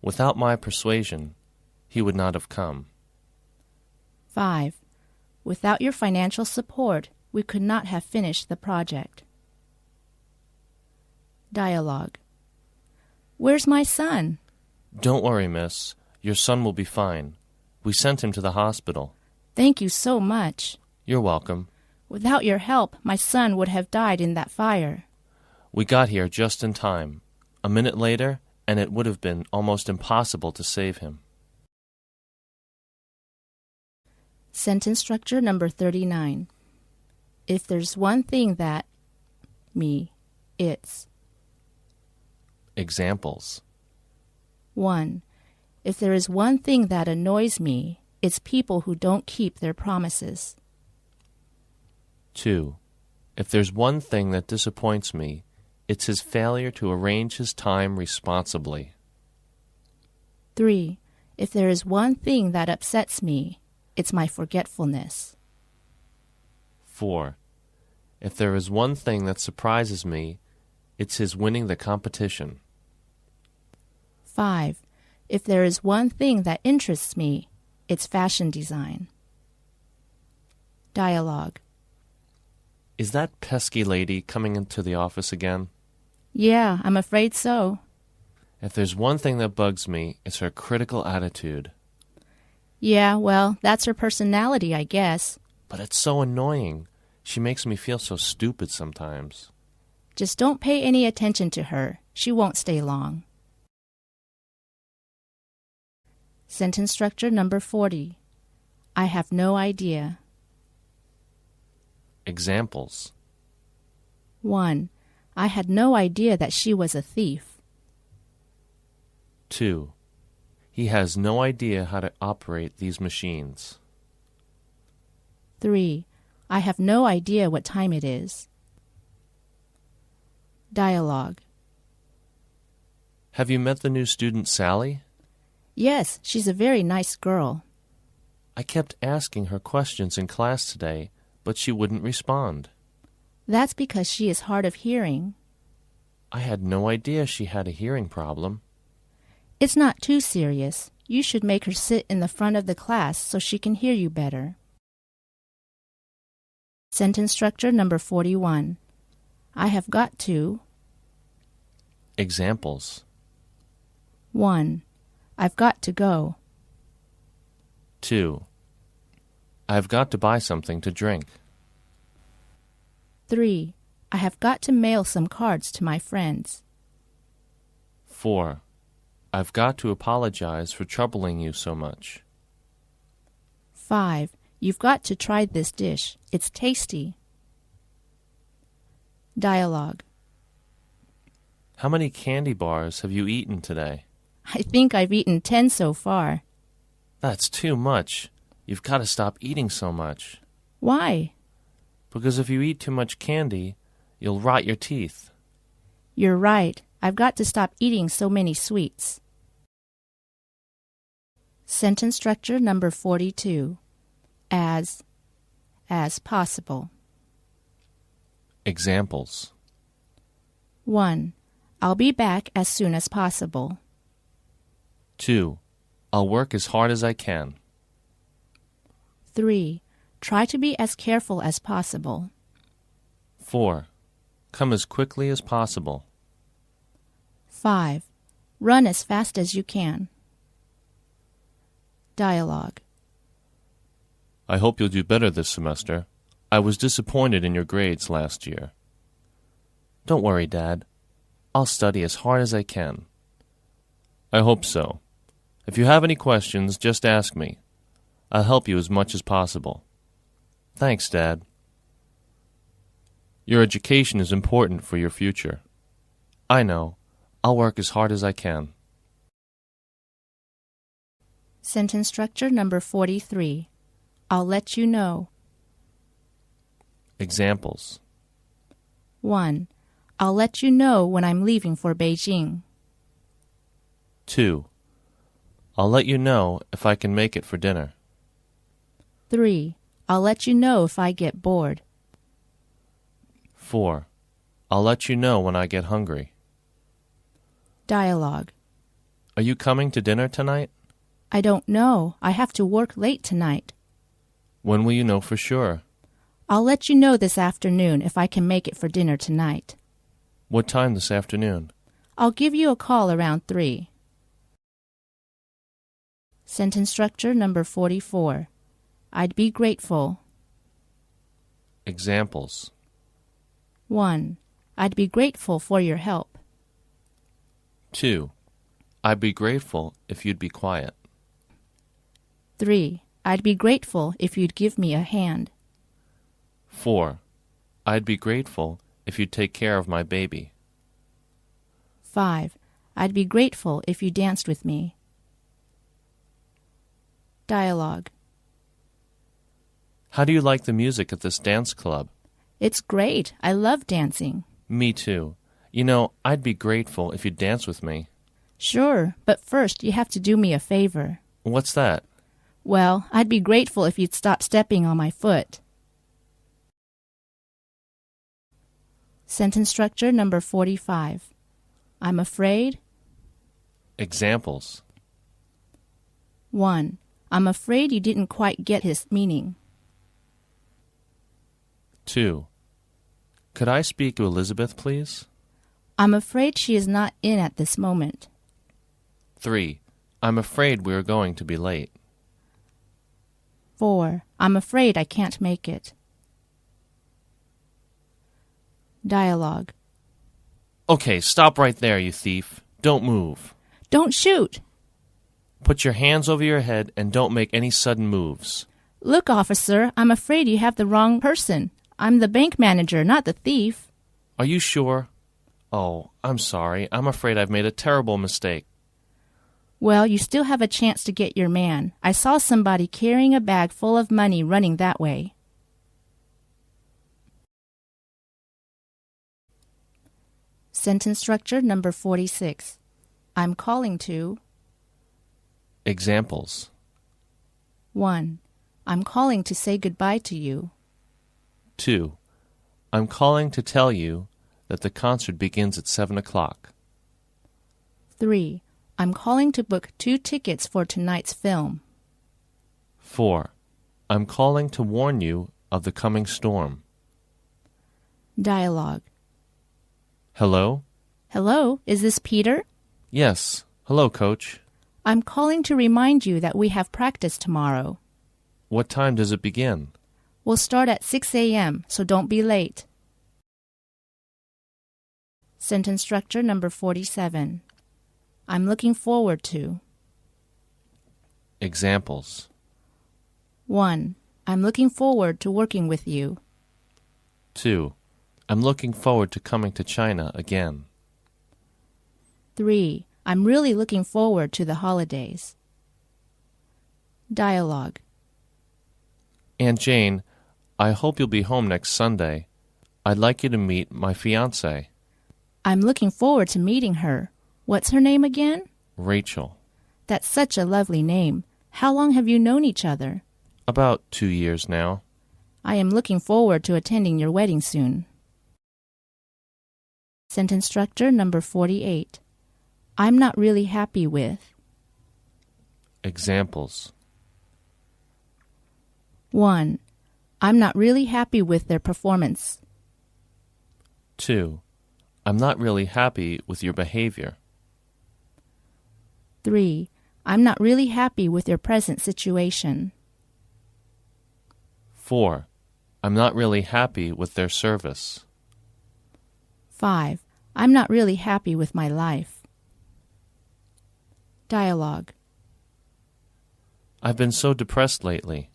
[SPEAKER 6] Without my persuasion, he would not have come.
[SPEAKER 2] 5. Without your financial support, we could not have finished the project. Dialogue. Where's my son?
[SPEAKER 6] Don't worry, miss. Your son will be fine. We sent him to the hospital.
[SPEAKER 2] Thank you so much.
[SPEAKER 6] You're welcome.
[SPEAKER 2] Without your help, my son would have died in that fire.
[SPEAKER 6] We got here just in time. A minute later, and it would have been almost impossible to save him.
[SPEAKER 2] Sentence structure number 39. If there's one thing that... it's.
[SPEAKER 6] Examples.
[SPEAKER 2] 1. If there is one thing that annoys me, it's people who don't keep their promises.
[SPEAKER 6] 2. If there's one thing that disappoints me, it's his failure to arrange his time responsibly.
[SPEAKER 2] 3. If there is one thing that upsets me, it's my forgetfulness.
[SPEAKER 6] 4. If there is one thing that surprises me, it's his winning the competition.
[SPEAKER 2] 5. If there is one thing that interests me, it's fashion design. Dialogue.
[SPEAKER 6] Is that pesky lady coming into the office again?
[SPEAKER 2] Yeah, I'm afraid so.
[SPEAKER 6] If there's one thing that bugs me, it's her critical attitude.
[SPEAKER 2] Yeah, well, that's her personality, I guess.
[SPEAKER 6] But it's so annoying. She makes me feel so stupid sometimes.
[SPEAKER 2] Just don't pay any attention to her. She won't stay long. Sentence structure number 40. I have no idea.
[SPEAKER 6] Examples.
[SPEAKER 2] 1. I had no idea that she was a thief.
[SPEAKER 6] 2. He has no idea how to operate these machines.
[SPEAKER 2] 3. I have no idea what time it is. Dialogue.
[SPEAKER 6] Have you met the new student, Sally?
[SPEAKER 2] Yes, she's a very nice girl.
[SPEAKER 6] I kept asking her questions in class today, but she wouldn't respond.
[SPEAKER 2] That's because she is hard of hearing.
[SPEAKER 6] I had no idea she had a hearing problem.
[SPEAKER 2] It's not too serious. You should make her sit in the front of the class so she can hear you better. Sentence structure number 41. I have got to.
[SPEAKER 6] Examples.
[SPEAKER 2] 1. I've got to go.
[SPEAKER 6] 2. I've got to buy something to drink.
[SPEAKER 2] 3. I have got to mail some cards to my friends.
[SPEAKER 6] 4. I've got to apologize for troubling you so much.
[SPEAKER 2] 5. You've got to try this dish. It's tasty. Dialogue.
[SPEAKER 6] How many candy bars have you eaten today?
[SPEAKER 2] I think I've eaten 10 so far.
[SPEAKER 6] That's too much. You've got to stop eating so much.
[SPEAKER 2] Why?
[SPEAKER 6] Because if you eat too much candy, you'll rot your teeth.
[SPEAKER 2] You're right. I've got to stop eating so many sweets. Sentence structure number 42. As possible.
[SPEAKER 6] Examples.
[SPEAKER 2] 1. I'll be back as soon as possible.
[SPEAKER 6] 2. I'll work as hard as I can.
[SPEAKER 2] 3. Try to be as careful as possible.
[SPEAKER 6] 4. Come as quickly as possible.
[SPEAKER 2] 5. Run as fast as you can. Dialogue.
[SPEAKER 6] I hope you'll do better this semester. I was disappointed in your grades last year. Don't worry, Dad. I'll study as hard as I can. I hope so. If you have any questions, just ask me. I'll help you as much as possible. Thanks, Dad. Your education is important for your future. I know. I'll work as hard as I can.
[SPEAKER 2] Sentence structure number 43. I'll let you know.
[SPEAKER 6] Examples.
[SPEAKER 2] 1. I'll let you know when I'm leaving for Beijing.
[SPEAKER 6] 2. I'll let you know if I can make it for dinner.
[SPEAKER 2] 3. I'll let you know if I get bored.
[SPEAKER 6] 4. I'll let you know when I get hungry.
[SPEAKER 2] Dialogue.
[SPEAKER 6] Are you coming to dinner tonight?
[SPEAKER 2] I don't know. I have to work late tonight.
[SPEAKER 6] When will you know for sure?
[SPEAKER 2] I'll let you know this afternoon if I can make it for dinner tonight.
[SPEAKER 6] What time this afternoon?
[SPEAKER 2] I'll give you a call around 3. Sentence structure number 44. I'd be grateful.
[SPEAKER 6] Examples.
[SPEAKER 2] 1. I'd be grateful for your help.
[SPEAKER 6] 2. I'd be grateful if you'd be quiet.
[SPEAKER 2] 3. I'd be grateful if you'd give me a hand.
[SPEAKER 6] 4. I'd be grateful if you'd take care of my baby.
[SPEAKER 2] 5. I'd be grateful if you danced with me. Dialogue.
[SPEAKER 6] How do you like the music at this dance club?
[SPEAKER 2] It's great. I love dancing.
[SPEAKER 6] Me too. You know, I'd be grateful if you'd dance with me.
[SPEAKER 2] Sure, but first you have to do me a favor.
[SPEAKER 6] What's that?
[SPEAKER 2] Well, I'd be grateful if you'd stop stepping on my foot. Sentence structure number 45. I'm afraid.
[SPEAKER 6] Examples.
[SPEAKER 2] 1. I'm afraid you didn't quite get his meaning.
[SPEAKER 6] 2. Could I speak to Elizabeth, please?
[SPEAKER 2] I'm afraid she is not in at this moment.
[SPEAKER 6] 3. I'm afraid we are going to be late.
[SPEAKER 2] 4. I'm afraid I can't make it. Dialogue.
[SPEAKER 6] Okay, stop right there, you thief. Don't move.
[SPEAKER 2] Don't shoot!
[SPEAKER 6] Put your hands over your head and don't make any sudden moves.
[SPEAKER 2] Look, officer, I'm afraid you have the wrong person. I'm the bank manager, not the thief.
[SPEAKER 6] Are you sure? Oh, I'm sorry. I'm afraid I've made a terrible mistake.
[SPEAKER 2] Well, you still have a chance to get your man. I saw somebody carrying a bag full of money running that way. Sentence structure number 46. I'm calling to.
[SPEAKER 6] Examples.
[SPEAKER 2] 1. I'm calling to say goodbye to you.
[SPEAKER 6] 2. I'm calling to tell you that the concert begins at 7 o'clock.
[SPEAKER 2] 3. I'm calling to book 2 tickets for tonight's film.
[SPEAKER 6] 4. I'm calling to warn you of the coming storm.
[SPEAKER 2] Dialogue.
[SPEAKER 6] Hello?
[SPEAKER 2] Hello, is this Peter?
[SPEAKER 6] Yes. Hello, Coach.
[SPEAKER 2] I'm calling to remind you that we have practice tomorrow.
[SPEAKER 6] What time does it begin?
[SPEAKER 2] We'll start at 6 a.m., so don't be late. Sentence structure number 47. I'm looking forward to.
[SPEAKER 6] Examples.
[SPEAKER 2] 1. I'm looking forward to working with you.
[SPEAKER 6] 2. I'm looking forward to coming to China again.
[SPEAKER 2] 3. I'm really looking forward to the holidays. Dialogue.
[SPEAKER 6] Aunt Jane, I hope you'll be home next Sunday. I'd like you to meet my fiancée.
[SPEAKER 2] I'm looking forward to meeting her. What's her name again?
[SPEAKER 6] Rachel.
[SPEAKER 2] That's such a lovely name. How long have you known each other?
[SPEAKER 6] About 2 years now.
[SPEAKER 2] I am looking forward to attending your wedding soon. Sentence structure number 48. I'm not really happy with.
[SPEAKER 6] Examples.
[SPEAKER 2] 1. I'm not really happy with their performance.
[SPEAKER 6] 2. I'm not really happy with your behavior.
[SPEAKER 2] 3. I'm not really happy with your present situation.
[SPEAKER 6] 4. I'm not really happy with their service.
[SPEAKER 2] 5. I'm not really happy with my life. Dialogue.
[SPEAKER 6] I've been so depressed lately.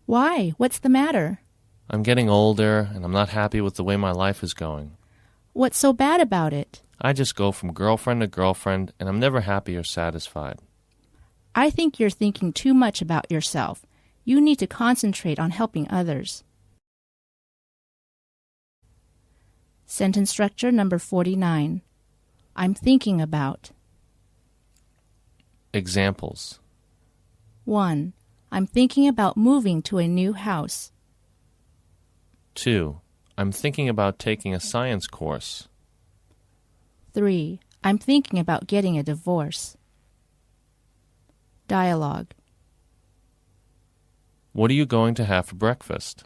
[SPEAKER 2] Why? What's the matter?
[SPEAKER 6] I'm getting older, and I'm not happy with the way my life is going.
[SPEAKER 2] What's so bad about it?
[SPEAKER 6] I just go from girlfriend to girlfriend, and I'm never happy or satisfied.
[SPEAKER 2] I think you're thinking too much about yourself. You need to concentrate on helping others. Sentence structure number 49. I'm thinking about.
[SPEAKER 6] Examples.
[SPEAKER 2] 1. I'm thinking about moving to a new house.
[SPEAKER 6] 2. I'm thinking about taking a science course.
[SPEAKER 2] 3. I'm thinking about getting a divorce. Dialogue.
[SPEAKER 6] What are you going to have for breakfast?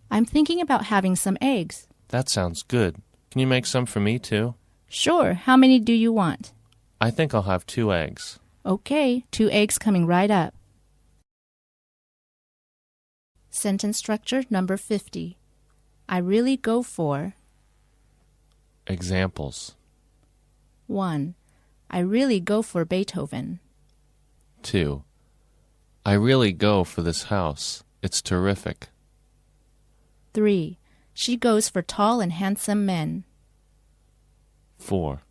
[SPEAKER 2] I'm thinking about having some eggs.
[SPEAKER 6] That sounds good. Can you make some for me, too?
[SPEAKER 2] Sure. How many do you want?
[SPEAKER 6] I think I'll have 2 eggs.
[SPEAKER 2] Okay, 2 eggs coming right up. Sentence structure number 50. I really go for.
[SPEAKER 6] Examples.
[SPEAKER 2] 1. I really go for Beethoven.
[SPEAKER 6] 2. I really go for this house. It's terrific.
[SPEAKER 2] 3. She goes for tall and handsome men.
[SPEAKER 6] 4.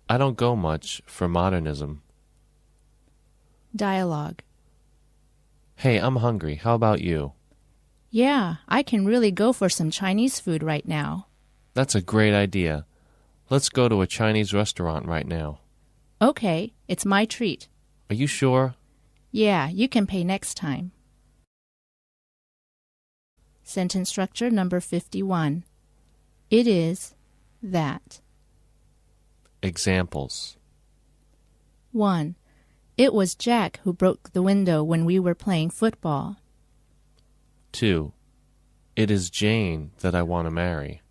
[SPEAKER 6] I don't go much for modernism.
[SPEAKER 2] Dialogue.
[SPEAKER 6] Hey, I'm hungry. How about you?
[SPEAKER 2] Yeah, I can really go for some Chinese food right now.
[SPEAKER 6] That's a great idea. Let's go to a Chinese restaurant right now.
[SPEAKER 2] Okay, it's my treat.
[SPEAKER 6] Are you sure?
[SPEAKER 2] Yeah, you can pay next time. Sentence structure number 51. It is that.
[SPEAKER 6] Examples.
[SPEAKER 2] 1. It was Jack who broke the window when we were playing football.
[SPEAKER 6] 2. It is Jane that I want to marry.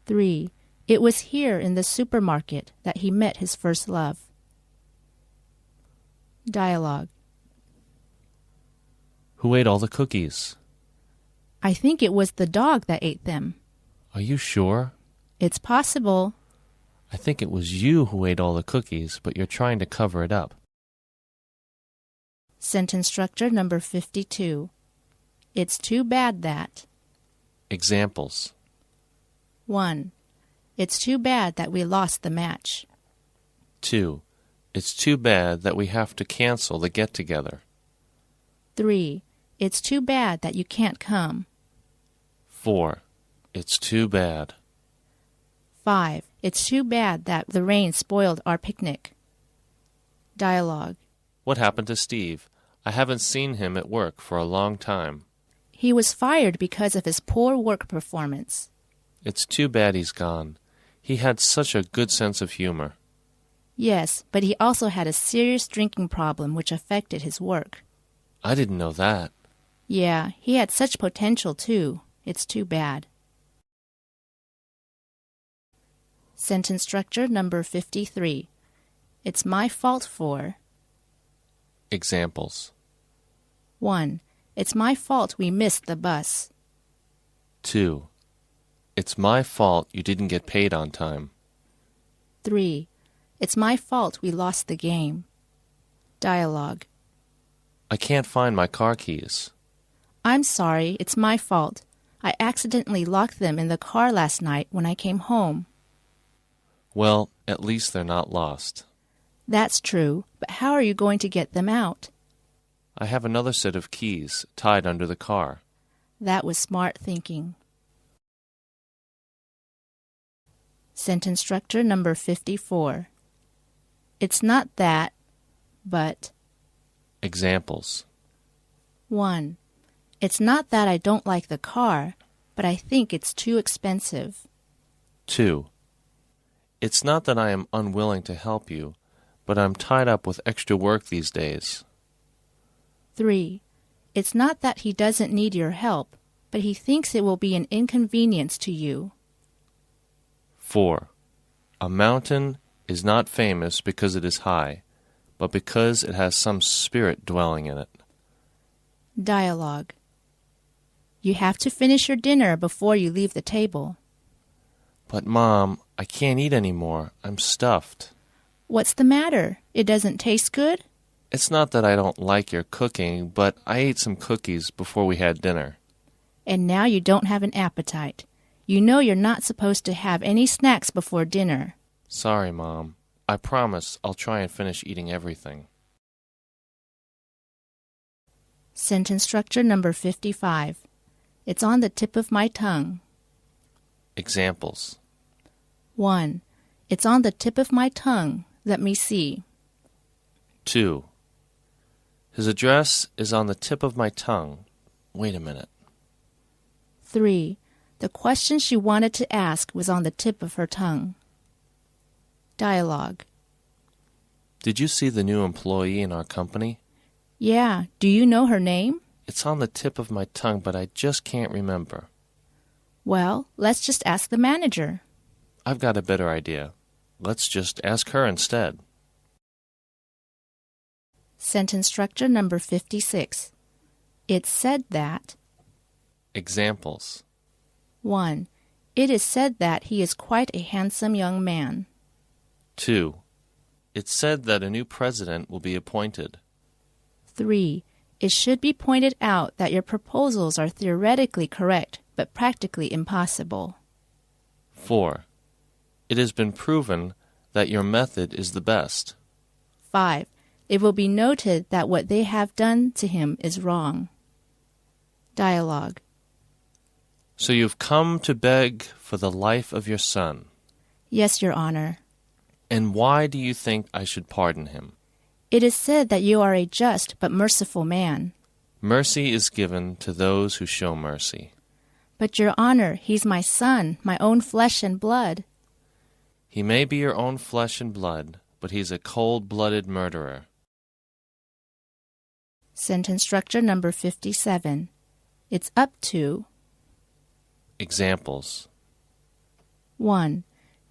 [SPEAKER 2] 3. It was here in the supermarket that he met his first love. Dialogue.
[SPEAKER 6] Who ate all the cookies?
[SPEAKER 2] I think it was the dog that ate them.
[SPEAKER 6] Are you sure?
[SPEAKER 2] It's possible.
[SPEAKER 6] I think it was you who ate all the cookies, but you're trying to cover it up.
[SPEAKER 2] Sentence structure number 52. It's too bad that.
[SPEAKER 6] Examples.
[SPEAKER 2] 1. It's too bad that we lost the match.
[SPEAKER 6] 2. It's too bad that we have to cancel the get-together.
[SPEAKER 2] 3. It's too bad that you can't come.
[SPEAKER 6] 4. It's too bad.
[SPEAKER 2] 5. It's too bad that the rain spoiled our picnic. Dialogue.
[SPEAKER 6] What happened to Steve? I haven't seen him at work for a long time.
[SPEAKER 2] He was fired because of his poor work performance.
[SPEAKER 6] It's too bad he's gone. He had such a good sense of humor.
[SPEAKER 2] Yes, but he also had a serious drinking problem which affected his work.
[SPEAKER 6] I didn't know that.
[SPEAKER 2] Yeah, he had such potential too. It's too bad. Sentence structure number 53. It's my fault for.
[SPEAKER 6] Examples.
[SPEAKER 2] 1. It's my fault we missed the bus.
[SPEAKER 6] 2. It's my fault you didn't get paid on time.
[SPEAKER 2] 3. It's my fault we lost the game. Dialogue.
[SPEAKER 6] I can't find my car keys.
[SPEAKER 2] I'm sorry, it's my fault. I accidentally locked them in the car last night when I came home.
[SPEAKER 6] Well, at least they're not lost.
[SPEAKER 2] That's true, but how are you going to get them out?
[SPEAKER 6] I have another set of keys tied under the car.
[SPEAKER 2] That was smart thinking. Sentence structure number 54. It's not that, but...
[SPEAKER 6] Examples.
[SPEAKER 2] 1. It's not that I don't like the car, but I think it's too expensive.
[SPEAKER 6] 2. It's not that I am unwilling to help you, but I'm tied up with extra work these days.
[SPEAKER 2] 3. It's not that he doesn't need your help, but he thinks it will be an inconvenience to you.
[SPEAKER 6] 4. A mountain is not famous because it is high, but because it has some spirit dwelling in it.
[SPEAKER 2] Dialogue. You have to finish your dinner before you leave the table.
[SPEAKER 6] But, Mom, I can't eat any more. I'm stuffed.
[SPEAKER 2] What's the matter? It doesn't taste good?
[SPEAKER 6] It's not that I don't like your cooking, but I ate some cookies before we had dinner.
[SPEAKER 2] And now you don't have an appetite. You know you're not supposed to have any snacks before dinner.
[SPEAKER 6] Sorry, Mom. I promise I'll try and finish eating everything.
[SPEAKER 2] Sentence structure number 55. It's on the tip of my tongue.
[SPEAKER 6] Examples.
[SPEAKER 2] 1. It's on the tip of my tongue. Let me see.
[SPEAKER 6] 2. His address is on the tip of my tongue. Wait a minute.
[SPEAKER 2] 3. The question she wanted to ask was on the tip of her tongue. Dialogue.
[SPEAKER 6] Did you see the new employee in our company?
[SPEAKER 2] Yeah. Do you know her name?
[SPEAKER 6] It's on the tip of my tongue, but I just can't remember.
[SPEAKER 2] Well, let's just ask the manager.
[SPEAKER 6] I've got a better idea. Let's just ask her instead.
[SPEAKER 2] Sentence structure number 56. It's said that...
[SPEAKER 6] Examples.
[SPEAKER 2] 1. It is said that he is quite a handsome young man.
[SPEAKER 6] 2. It's said that a new president will be appointed.
[SPEAKER 2] 3. It should be pointed out that your proposals are theoretically correct, but practically impossible.
[SPEAKER 6] 4. It has been proven that your method is the best.
[SPEAKER 2] 5. It will be noted that what they have done to him is wrong. Dialogue.
[SPEAKER 6] So you've come to beg for the life of your son.
[SPEAKER 2] Yes, Your Honor.
[SPEAKER 6] And why do you think I should pardon him?
[SPEAKER 2] It is said that you are a just but merciful man.
[SPEAKER 6] Mercy is given to those who show mercy.
[SPEAKER 2] But, Your Honor, he's my son, my own flesh and blood.
[SPEAKER 6] He may be your own flesh and blood, but he's a cold-blooded murderer.
[SPEAKER 2] Sentence structure number 57. It's up to...
[SPEAKER 6] Examples.
[SPEAKER 2] 1.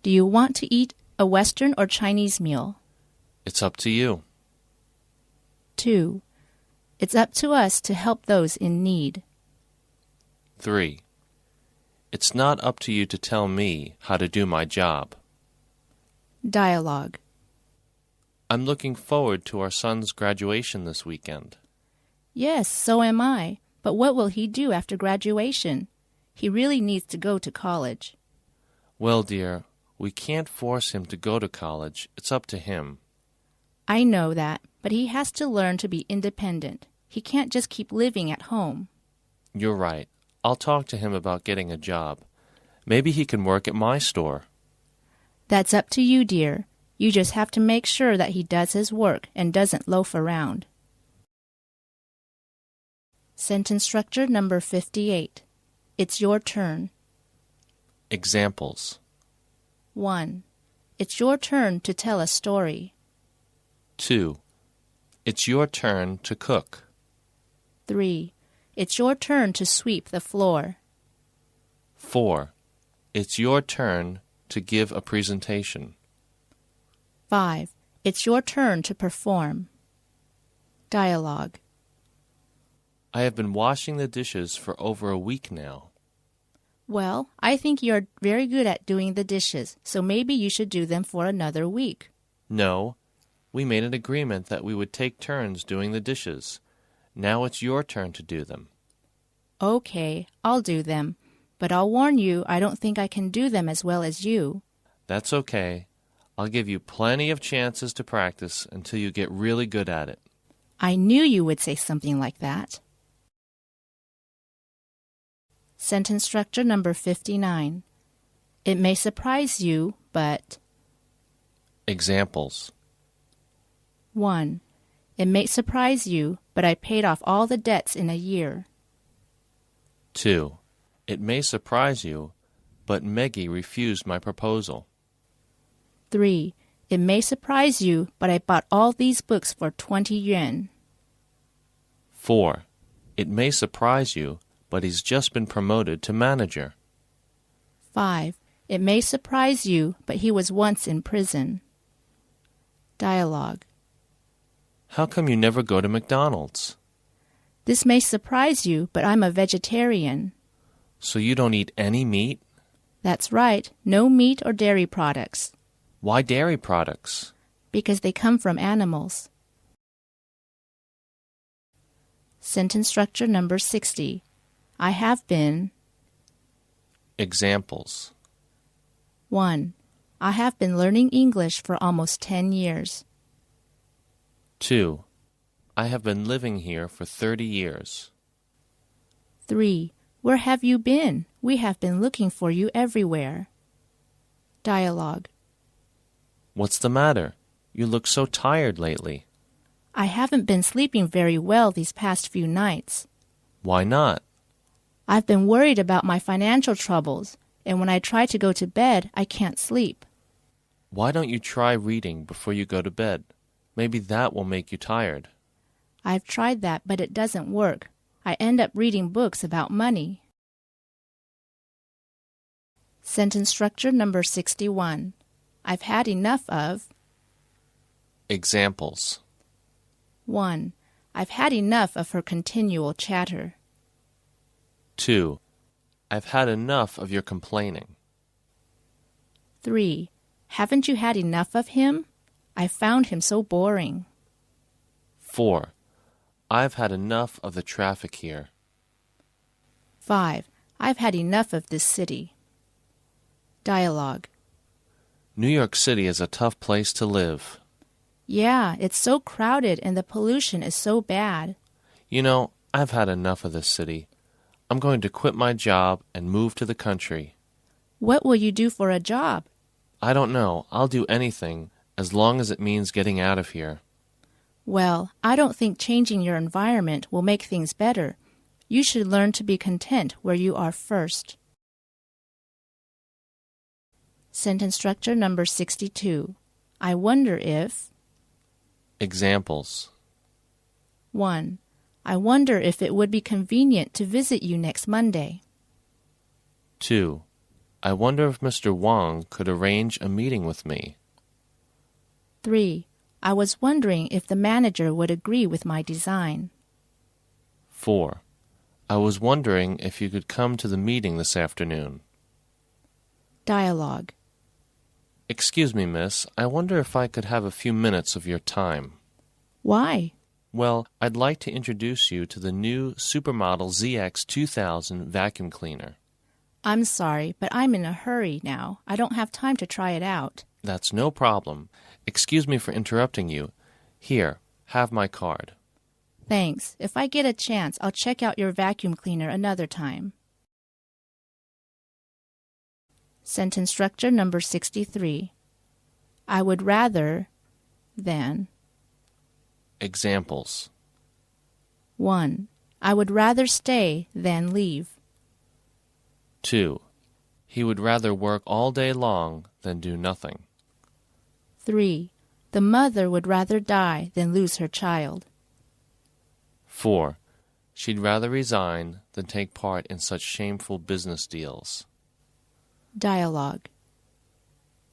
[SPEAKER 2] Do you want to eat a Western or Chinese meal?
[SPEAKER 6] It's up to you.
[SPEAKER 2] 2. It's up to us to help those in need.
[SPEAKER 6] 3. It's not up to you to tell me how to do my job.
[SPEAKER 2] Dialogue.
[SPEAKER 6] I'm looking forward to our son's graduation this weekend.
[SPEAKER 2] Yes, so am I. But what will he do after graduation? He really needs to go to college.
[SPEAKER 6] Well, dear, we can't force him to go to college. It's up to him.
[SPEAKER 2] I know that, but he has to learn to be independent. He can't just keep living at home.
[SPEAKER 6] You're right. I'll talk to him about getting a job. Maybe he can work at my store.
[SPEAKER 2] That's up to you, dear. You just have to make sure that he does his work and doesn't loaf around. Sentence structure number 58. It's your turn.
[SPEAKER 6] Examples.
[SPEAKER 2] 1. It's your turn to tell a story.
[SPEAKER 6] 2. It's your turn to cook.
[SPEAKER 2] 3. It's your turn to sweep the floor.
[SPEAKER 6] 4. It's your turn to give a presentation.
[SPEAKER 2] 5. It's your turn to perform. Dialogue.
[SPEAKER 6] I have been washing the dishes for over a week now.
[SPEAKER 2] Well, I think you're very good at doing the dishes, so maybe you should do them for another week.
[SPEAKER 6] No, we made an agreement that we would take turns doing the dishes. Now it's your turn to do them.
[SPEAKER 2] Okay, I'll do them, but I'll warn you, I don't think I can do them as well as you.
[SPEAKER 6] That's okay. I'll give you plenty of chances to practice until you get really good at it.
[SPEAKER 2] I knew you would say something like that. Sentence structure number 59. It may surprise you, but...
[SPEAKER 6] Examples.
[SPEAKER 2] 1. It may surprise you, but I paid off all the debts in a year.
[SPEAKER 6] 2. It may surprise you, but Meggie refused my proposal.
[SPEAKER 2] 3. It may surprise you, but I bought all these books for 20 yuan.
[SPEAKER 6] 4. It may surprise you, but he's just been promoted to manager.
[SPEAKER 2] 5. It may surprise you, but he was once in prison. Dialogue.
[SPEAKER 6] How come you never go to McDonald's?
[SPEAKER 2] This may surprise you, but I'm a vegetarian.
[SPEAKER 6] So you don't eat any meat?
[SPEAKER 2] That's right, no meat or dairy products.
[SPEAKER 6] Why dairy products?
[SPEAKER 2] Because they come from animals. Sentence structure number 60. I have been...
[SPEAKER 6] Examples.
[SPEAKER 2] 1. I have been learning English for almost 10 years.
[SPEAKER 6] 2. I have been living here for 30 years.
[SPEAKER 2] 3. Where have you been? We have been looking for you everywhere. Dialogue.
[SPEAKER 6] What's the matter? You look so tired lately.
[SPEAKER 2] I haven't been sleeping very well these past few nights.
[SPEAKER 6] Why not?
[SPEAKER 2] I've been worried about my financial troubles, and when I try to go to bed, I can't sleep.
[SPEAKER 6] Why don't you try reading before you go to bed? Maybe that will make you tired.
[SPEAKER 2] I've tried that, but it doesn't work. I end up reading books about money. Sentence structure number 61. I've had enough of...
[SPEAKER 6] Examples.
[SPEAKER 2] 1. I've had enough of her continual chatter.
[SPEAKER 6] 2. I've had enough of your complaining.
[SPEAKER 2] 3. Haven't you had enough of him? I found him so boring.
[SPEAKER 6] 4. I've had enough of the traffic here.
[SPEAKER 2] 5. I've had enough of this city. Dialogue.
[SPEAKER 6] New York City is a tough place to live.
[SPEAKER 2] Yeah, it's so crowded and the pollution is so bad.
[SPEAKER 6] You know, I've had enough of this city. I'm going to quit my job and move to the country.
[SPEAKER 2] What will you do for a job?
[SPEAKER 6] I don't know. I'll do anything, as long as it means getting out of here.
[SPEAKER 2] Well, I don't think changing your environment will make things better. You should learn to be content where you are first. Sentence structure number 62. I wonder if...
[SPEAKER 6] Examples.
[SPEAKER 2] 1. I wonder if it would be convenient to visit you next Monday.
[SPEAKER 6] 2. I wonder if Mr. Wang could arrange a meeting with me.
[SPEAKER 2] 3. I was wondering if the manager would agree with my design.
[SPEAKER 6] 4. I was wondering if you could come to the meeting this afternoon.
[SPEAKER 2] Dialogue.
[SPEAKER 6] Excuse me, miss. I wonder if I could have a few minutes of your time.
[SPEAKER 2] Why?
[SPEAKER 6] Well, I'd like to introduce you to the new Supermodel ZX 2000 vacuum cleaner.
[SPEAKER 2] I'm sorry, but I'm in a hurry now. I don't have time to try it out.
[SPEAKER 6] That's no problem. Excuse me for interrupting you. Here, have my card.
[SPEAKER 2] Thanks. If I get a chance, I'll check out your vacuum cleaner another time. Sentence structure number 63. I would rather than...
[SPEAKER 6] Examples.
[SPEAKER 2] 1. I would rather stay than leave.
[SPEAKER 6] 2. He would rather work all day long than do nothing.
[SPEAKER 2] 3. The mother would rather die than lose her child.
[SPEAKER 6] 4. She'd rather resign than take part in such shameful business deals.
[SPEAKER 2] Dialogue.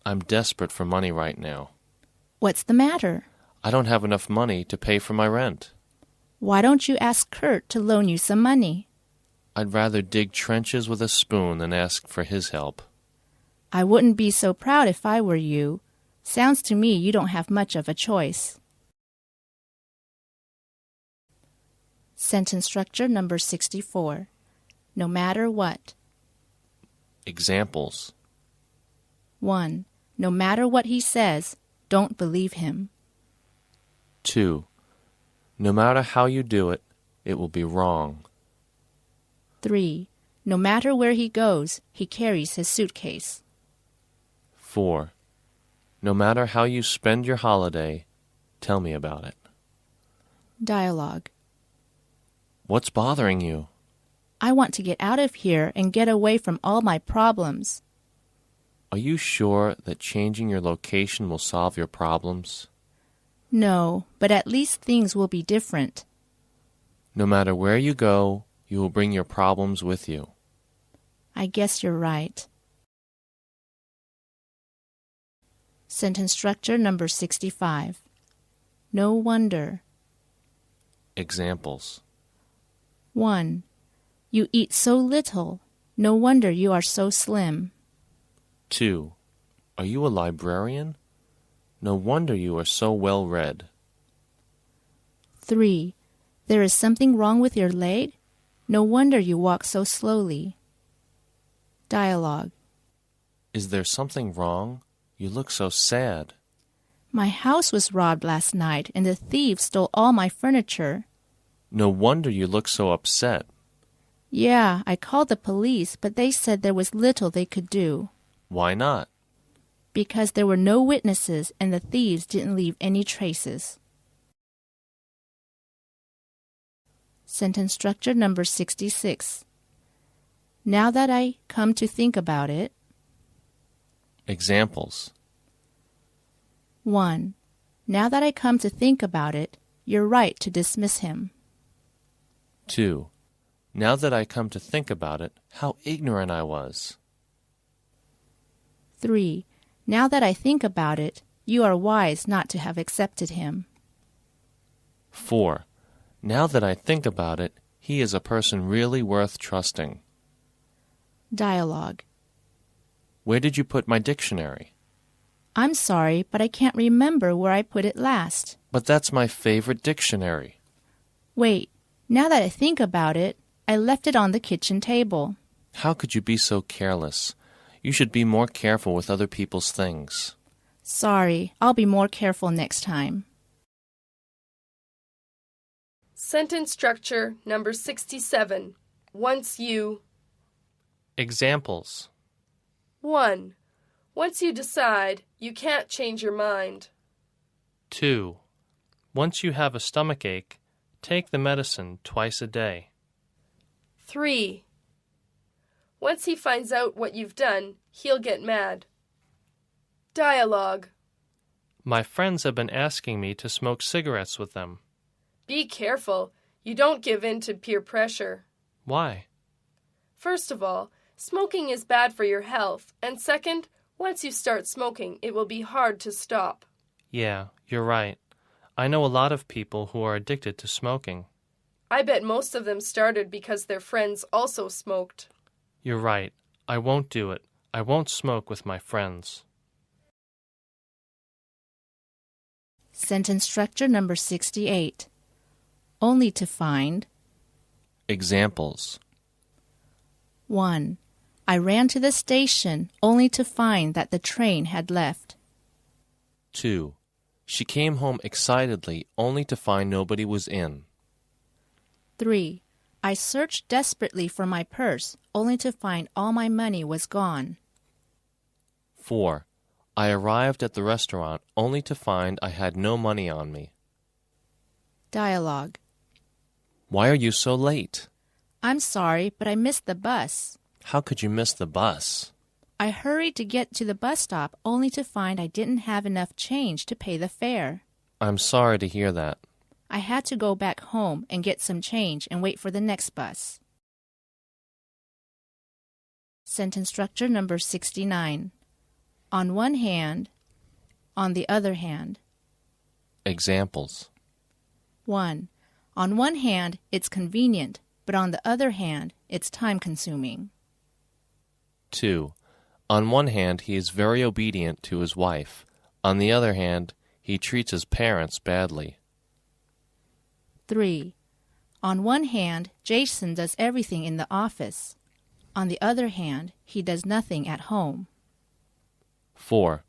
[SPEAKER 6] I'm desperate for money right now.
[SPEAKER 2] What's the matter?
[SPEAKER 6] I don't have enough money to pay for my rent.
[SPEAKER 2] Why don't you ask Kurt to loan you some money?
[SPEAKER 6] I'd rather dig trenches with a spoon than ask for his help.
[SPEAKER 2] I wouldn't be so proud if I were you. Sounds to me you don't have much of a choice. Sentence structure number 64. No matter what.
[SPEAKER 6] Examples.
[SPEAKER 2] 1. No matter what he says, don't believe him.
[SPEAKER 6] 2. No matter how you do it, it will be wrong.
[SPEAKER 2] 3. No matter where he goes, he carries his suitcase.
[SPEAKER 6] 4. No matter how you spend your holiday, tell me about it.
[SPEAKER 2] Dialogue.
[SPEAKER 6] What's bothering you?
[SPEAKER 2] I want to get out of here and get away from all my problems.
[SPEAKER 6] Are you sure that changing your location will solve your problems?
[SPEAKER 2] No, but at least things will be different.
[SPEAKER 6] No matter where you go, you will bring your problems with you.
[SPEAKER 2] I guess you're right. Sentence structure number 65. No wonder.
[SPEAKER 6] Examples.
[SPEAKER 2] 1. You eat so little. No wonder you are so slim.
[SPEAKER 6] 2. Are you a librarian? No wonder you are so well read.
[SPEAKER 2] 3. There is something wrong with your leg? No wonder you walk so slowly. Dialogue.
[SPEAKER 6] Is there something wrong? You look so sad.
[SPEAKER 2] My house was robbed last night and the thieves stole all my furniture.
[SPEAKER 6] No wonder you look so upset.
[SPEAKER 2] Yeah, I called the police, but they said there was little they could do.
[SPEAKER 6] Why not?
[SPEAKER 2] Because there were no witnesses and the thieves didn't leave any traces. Sentence structure number 66. Now that I come to think about it.
[SPEAKER 6] Examples.
[SPEAKER 2] 1. Now that I come to think about it, you're right to dismiss him.
[SPEAKER 6] 2. Now that I come to think about it, how ignorant I was.
[SPEAKER 2] 3. Now that I think about it, you are wise not to have accepted him.
[SPEAKER 6] 4. Now that I think about it, he is a person really worth trusting.
[SPEAKER 2] Dialogue.
[SPEAKER 6] Where did you put my dictionary?
[SPEAKER 2] I'm sorry, but I can't remember where I put it last.
[SPEAKER 6] But that's my favorite dictionary.
[SPEAKER 2] Wait, now that I think about it, I left it on the kitchen table.
[SPEAKER 6] How could you be so careless? You should be more careful with other people's things.
[SPEAKER 2] Sorry, I'll be more careful next time.
[SPEAKER 4] Sentence structure number 67. Once you.
[SPEAKER 5] Examples.
[SPEAKER 4] 1. Once you decide, you can't change your mind.
[SPEAKER 5] 2. Once you have a stomachache, take the medicine twice a day.
[SPEAKER 4] 3. Once he finds out what you've done, he'll get mad. Dialogue.
[SPEAKER 5] My friends have been asking me to smoke cigarettes with them.
[SPEAKER 4] Be careful. You don't give in to peer pressure.
[SPEAKER 5] Why?
[SPEAKER 4] First of all, smoking is bad for your health, and second, once you start smoking, it will be hard to stop.
[SPEAKER 5] Yeah, you're right. I know a lot of people who are addicted to smoking.
[SPEAKER 4] I bet most of them started because their friends also smoked.
[SPEAKER 5] You're right. I won't do it. I won't smoke with my friends.
[SPEAKER 2] Sentence structure number 68. Only to find.
[SPEAKER 6] Examples.
[SPEAKER 2] 1. I ran to the station only to find that the train had left.
[SPEAKER 6] 2. She came home excitedly only to find nobody was in.
[SPEAKER 2] 3. I searched desperately for my purse only to find all my money was gone.
[SPEAKER 6] 4. I arrived at the restaurant only to find I had no money on me.
[SPEAKER 2] Dialogue.
[SPEAKER 6] Why are you so late?
[SPEAKER 2] I'm sorry, but I missed the bus.
[SPEAKER 6] How could you miss the bus?
[SPEAKER 2] I hurried to get to the bus stop only to find I didn't have enough change to pay the fare.
[SPEAKER 6] I'm sorry to hear that.
[SPEAKER 2] I had to go back home and get some change and wait for the next bus. Sentence structure number 69. On one hand, on the other hand.
[SPEAKER 6] Examples.
[SPEAKER 2] 1. On one hand, it's convenient, but on the other hand, it's time-consuming.
[SPEAKER 6] 2. On one hand, he is very obedient to his wife. On the other hand, he treats his parents badly.
[SPEAKER 2] 3. On one hand, Jason does everything in the office. On the other hand, he does nothing at home.
[SPEAKER 6] 4.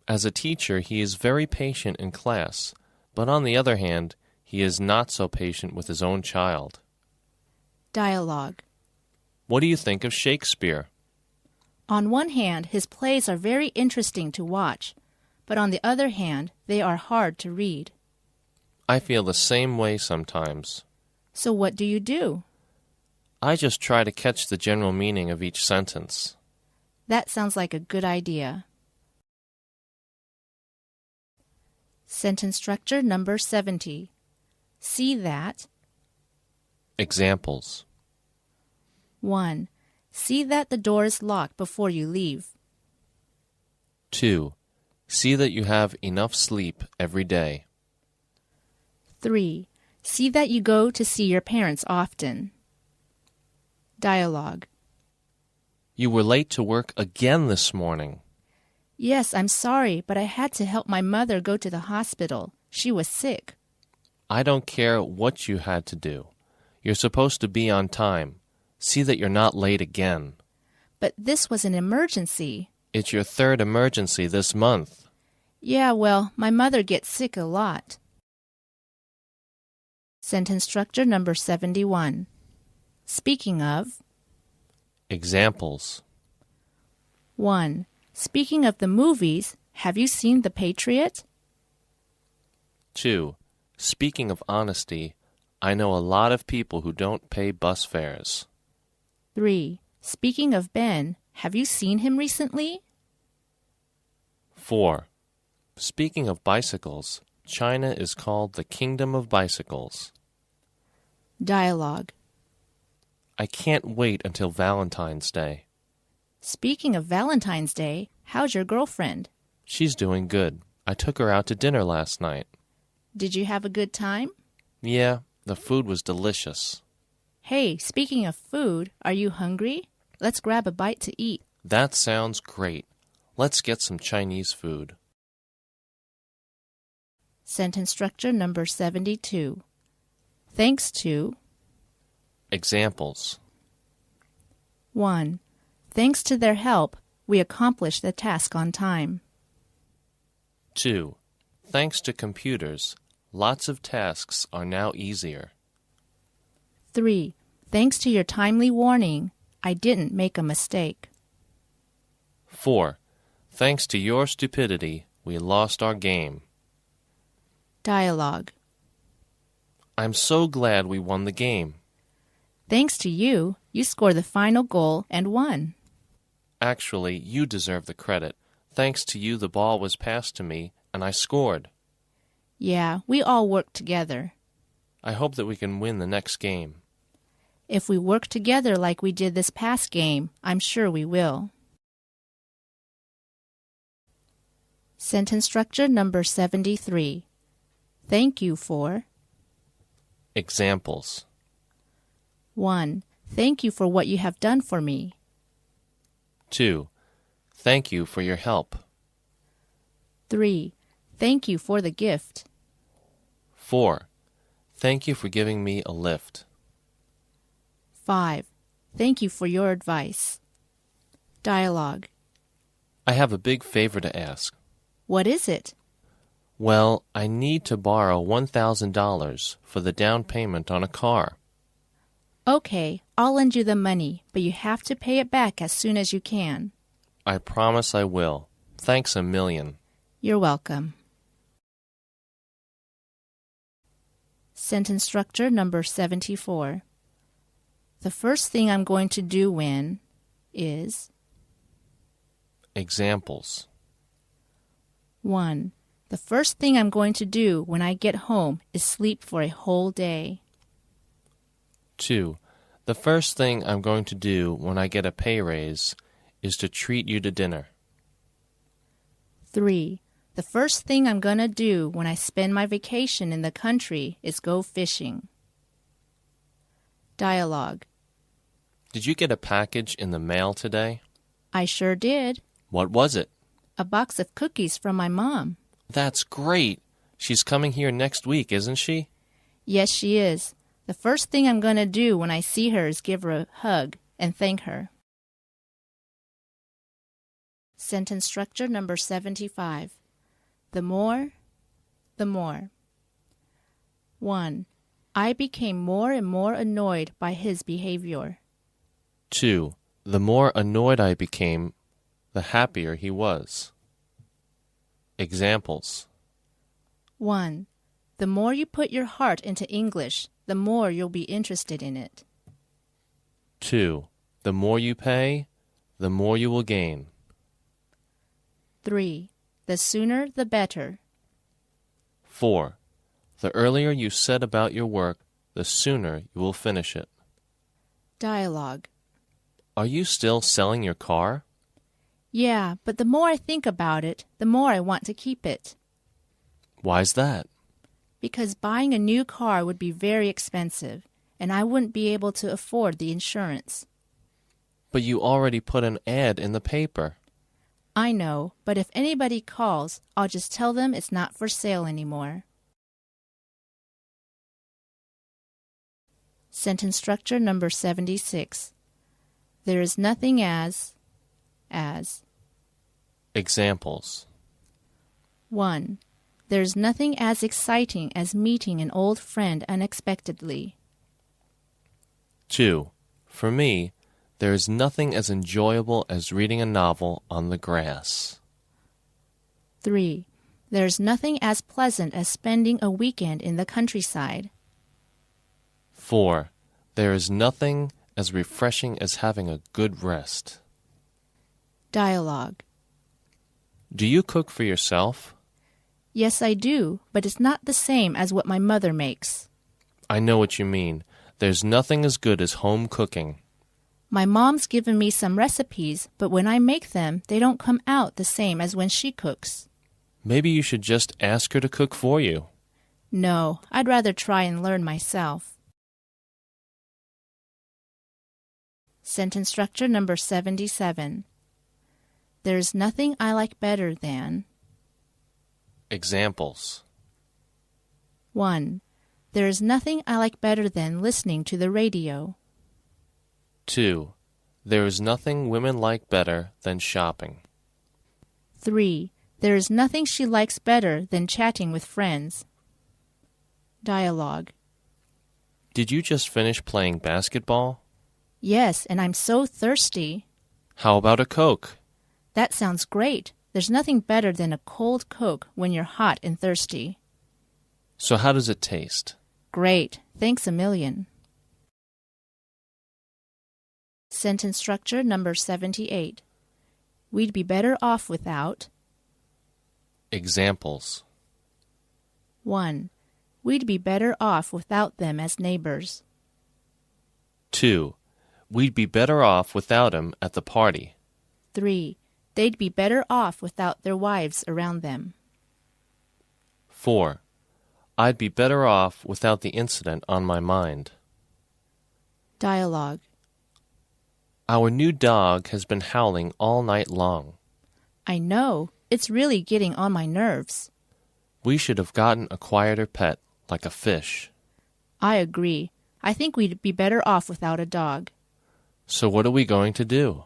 [SPEAKER 6] As a teacher, he is very patient in class, but on the other hand, he is not so patient with his own child.
[SPEAKER 2] Dialogue.
[SPEAKER 6] What do you think of Shakespeare?
[SPEAKER 2] On one hand, his plays are very interesting to watch, but on the other hand, they are hard to read.
[SPEAKER 6] I feel the same way sometimes.
[SPEAKER 2] So what do you do?
[SPEAKER 6] I just try to catch the general meaning of each sentence.
[SPEAKER 2] That sounds like a good idea. Sentence structure number 70. See that.
[SPEAKER 6] Examples.
[SPEAKER 2] 1. See that the door is locked before you leave.
[SPEAKER 6] 2. See that you have enough sleep every day.
[SPEAKER 2] 3. See that you go to see your parents often. Dialogue.
[SPEAKER 6] You were late to work again this morning.
[SPEAKER 2] Yes, I'm sorry, but I had to help my mother go to the hospital. She was sick.
[SPEAKER 6] I don't care what you had to do. You're supposed to be on time. See that you're not late again.
[SPEAKER 2] But this was an emergency.
[SPEAKER 6] It's your third emergency this month.
[SPEAKER 2] Yeah, well, my mother gets sick a lot. Sentence structure number 71. Speaking of.
[SPEAKER 6] Examples.
[SPEAKER 2] 1. Speaking of the movies, have you seen The Patriot?
[SPEAKER 6] 2. Speaking of honesty, I know a lot of people who don't pay bus fares.
[SPEAKER 2] 3. Speaking of Ben, have you seen him recently?
[SPEAKER 6] 4. Speaking of bicycles, China is called the Kingdom of Bicycles.
[SPEAKER 2] Dialogue.
[SPEAKER 6] I can't wait until Valentine's Day.
[SPEAKER 2] Speaking of Valentine's Day, how's your girlfriend?
[SPEAKER 6] She's doing good. I took her out to dinner last night.
[SPEAKER 2] Did you have a good time?
[SPEAKER 6] Yeah, the food was delicious.
[SPEAKER 2] Hey, speaking of food, are you hungry? Let's grab a bite to eat.
[SPEAKER 6] That sounds great. Let's get some Chinese food.
[SPEAKER 2] Sentence structure number 72. Thanks to.
[SPEAKER 6] Examples.
[SPEAKER 2] 1. Thanks to their help, we accomplished the task on time.
[SPEAKER 6] 2. Thanks to computers, lots of tasks are now easier.
[SPEAKER 2] 3. Thanks to your timely warning, I didn't make a mistake.
[SPEAKER 6] 4. Thanks to your stupidity, we lost our game.
[SPEAKER 2] Dialogue.
[SPEAKER 6] I'm so glad we won the game.
[SPEAKER 2] Thanks to you, you scored the final goal and won.
[SPEAKER 6] Actually, you deserve the credit. Thanks to you, the ball was passed to me, and I scored.
[SPEAKER 2] Yeah, we all worked together.
[SPEAKER 6] I hope that we can win the next game.
[SPEAKER 2] If we work together like we did this past game, I'm sure we will. Sentence structure number 73. Thank you for.
[SPEAKER 6] Examples.
[SPEAKER 2] 1. Thank you for what you have done for me.
[SPEAKER 6] 2. Thank you for your help.
[SPEAKER 2] 3. Thank you for the gift.
[SPEAKER 6] 4. Thank you for giving me a lift.
[SPEAKER 2] 5. Thank you for your advice. Dialogue.
[SPEAKER 6] I have a big favor to ask.
[SPEAKER 2] What is it?
[SPEAKER 6] Well, I need to borrow $1,000 for the down payment on a car.
[SPEAKER 2] Okay, I'll lend you the money, but you have to pay it back as soon as you can.
[SPEAKER 6] I promise I will. Thanks a million.
[SPEAKER 2] You're welcome. Sentence structure number 74. The first thing I'm going to do when is.
[SPEAKER 6] Examples.
[SPEAKER 2] 1. The first thing I'm going to do when I get home is sleep for a whole day.
[SPEAKER 6] 2. The first thing I'm going to do when I get a pay raise is to treat you to dinner.
[SPEAKER 2] 3. The first thing I'm going to do when I spend my vacation in the country is go fishing. Dialogue.
[SPEAKER 6] Did you get a package in the mail today?
[SPEAKER 2] I sure did.
[SPEAKER 6] What was it?
[SPEAKER 2] A box of cookies from my mom.
[SPEAKER 6] That's great. She's coming here next week, isn't she?
[SPEAKER 2] Yes, she is. The first thing I'm going to do when I see her is give her a hug. and thank her. Sentence structure number 75. The more, the more. 1. I became more and more annoyed by his behavior.
[SPEAKER 6] 2. The more annoyed I became, the happier he was. Examples.
[SPEAKER 2] 1. The more you put your heart into English, the more you'll be interested in it.
[SPEAKER 6] 2. The more you pay, the more you will gain.
[SPEAKER 2] 3. The sooner the better.
[SPEAKER 6] 4. The earlier you set about your work, the sooner you will finish it.
[SPEAKER 2] Dialogue.
[SPEAKER 6] Are you still selling your car?
[SPEAKER 2] Yeah, but the more I think about it, the more I want to keep it.
[SPEAKER 6] Why's that?
[SPEAKER 2] Because buying a new car would be very expensive, and I wouldn't be able to afford the insurance.
[SPEAKER 6] But you already put an ad in the paper.
[SPEAKER 2] I know, but if anybody calls, I'll just tell them it's not for sale anymore. Sentence structure number 76. There is nothing as.
[SPEAKER 6] Examples.
[SPEAKER 2] 1. There's nothing as exciting as meeting an old friend unexpectedly.
[SPEAKER 6] 2. For me, there is nothing as enjoyable as reading a novel on the grass.
[SPEAKER 2] 3. There's nothing as pleasant as spending a weekend in the countryside.
[SPEAKER 6] 4. There is nothing as refreshing as having a good rest.
[SPEAKER 2] Dialogue.
[SPEAKER 6] Do you cook for yourself?
[SPEAKER 2] Yes, I do, but it's not the same as what my mother makes.
[SPEAKER 6] I know what you mean. There's nothing as good as home cooking.
[SPEAKER 2] My mom's given me some recipes, but when I make them, they don't come out the same as when she cooks.
[SPEAKER 6] Maybe you should just ask her to cook for you.
[SPEAKER 2] No, I'd rather try and learn myself. Sentence structure number 77. There's nothing I like better than.
[SPEAKER 6] Examples.
[SPEAKER 2] 1. There is nothing I like better than listening to the radio.
[SPEAKER 6] 2. There is nothing women like better than shopping.
[SPEAKER 2] 3. There is nothing she likes better than chatting with friends. Dialogue.
[SPEAKER 6] Did you just finish playing basketball?
[SPEAKER 2] Yes, and I'm so thirsty.
[SPEAKER 6] How about a Coke?
[SPEAKER 2] That sounds great. There's nothing better than a cold Coke when you're hot and thirsty.
[SPEAKER 6] So how does it taste?
[SPEAKER 2] Great. Thanks a million. Sentence structure number 78. We'd be better off without.
[SPEAKER 6] Examples.
[SPEAKER 2] 1. We'd be better off without them as neighbors.
[SPEAKER 6] 2. We'd be better off without him at the party.
[SPEAKER 2] 3. They'd be better off without their wives around them.
[SPEAKER 6] 4. I'd be better off without the incident on my mind.
[SPEAKER 2] Dialogue.
[SPEAKER 6] Our new dog has been howling all night long.
[SPEAKER 2] I know. It's really getting on my nerves.
[SPEAKER 6] We should have gotten a quieter pet, like a fish.
[SPEAKER 2] I agree. I think we'd be better off without a dog.
[SPEAKER 6] So what are we going to do?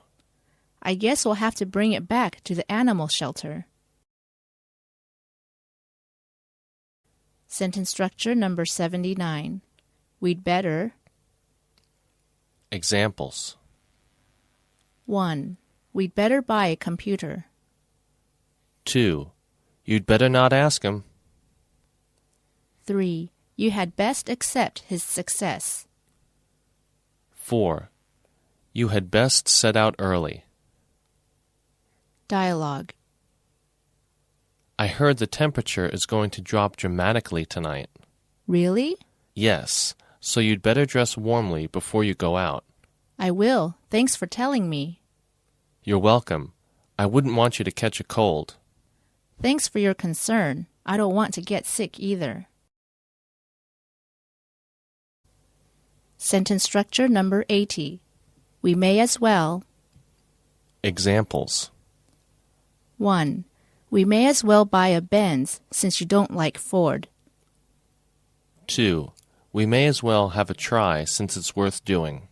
[SPEAKER 2] I guess we'll have to bring it back to the animal shelter. Sentence structure number 79. We'd better.
[SPEAKER 6] Examples.
[SPEAKER 2] 1. We'd better buy a computer.
[SPEAKER 6] 2. You'd better not ask him.
[SPEAKER 2] 3. You had best accept his success.
[SPEAKER 6] 4. You had best set out early.
[SPEAKER 2] Dialogue.
[SPEAKER 6] I heard the temperature is going to drop dramatically tonight.
[SPEAKER 2] Really?
[SPEAKER 6] Yes, so you'd better dress warmly before you go out.
[SPEAKER 2] I will. Thanks for telling me.
[SPEAKER 6] You're welcome. I wouldn't want you to catch a cold.
[SPEAKER 2] Thanks for your concern. I don't want to get sick either. Sentence structure number 80. We may as well.
[SPEAKER 6] Examples.
[SPEAKER 2] 1. We may as well buy a Benz since you don't like Ford.
[SPEAKER 6] 2. We may as well have a try since it's worth doing.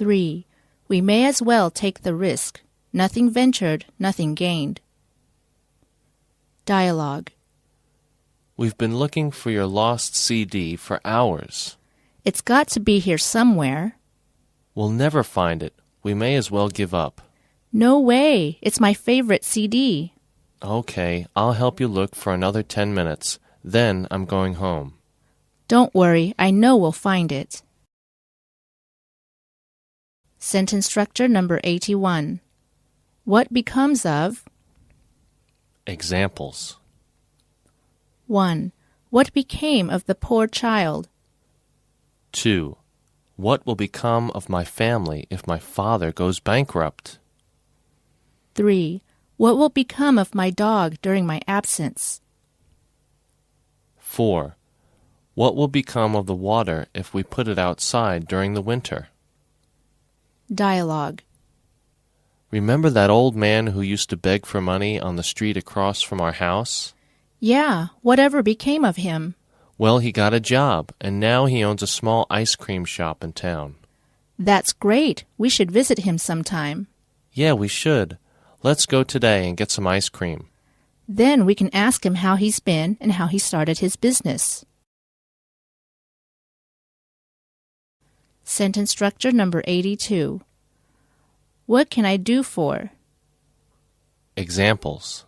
[SPEAKER 2] 3. We may as well take the risk. Nothing ventured, nothing gained. Dialogue.
[SPEAKER 6] We've been looking for your lost CD for hours.
[SPEAKER 2] It's got to be here somewhere.
[SPEAKER 6] We'll never find it. We may as well give up.
[SPEAKER 2] No way. It's my favorite CD.
[SPEAKER 6] Okay, I'll help you look for another 10 minutes. Then I'm going home.
[SPEAKER 2] Don't worry. I know we'll find it. Sentence structure number 81. What becomes of?
[SPEAKER 6] Examples.
[SPEAKER 2] 1. What became of the poor child?
[SPEAKER 6] 2. What will become of my family if my father goes bankrupt?
[SPEAKER 2] 3. What will become of my dog during my absence?
[SPEAKER 6] 4. What will become of the water if we put it outside during the winter?
[SPEAKER 2] Dialogue.
[SPEAKER 6] Remember that old man who used to beg for money on the street across from our house?
[SPEAKER 2] Yeah, whatever became of him?
[SPEAKER 6] Well, he got a job, and now he owns a small ice cream shop in town.
[SPEAKER 2] That's great. We should visit him sometime.
[SPEAKER 6] Yeah, we should. Let's go today and get some ice cream.
[SPEAKER 2] Then we can ask him how he's been and how he started his business. Sentence structure number 82. What can I do for?
[SPEAKER 6] Examples.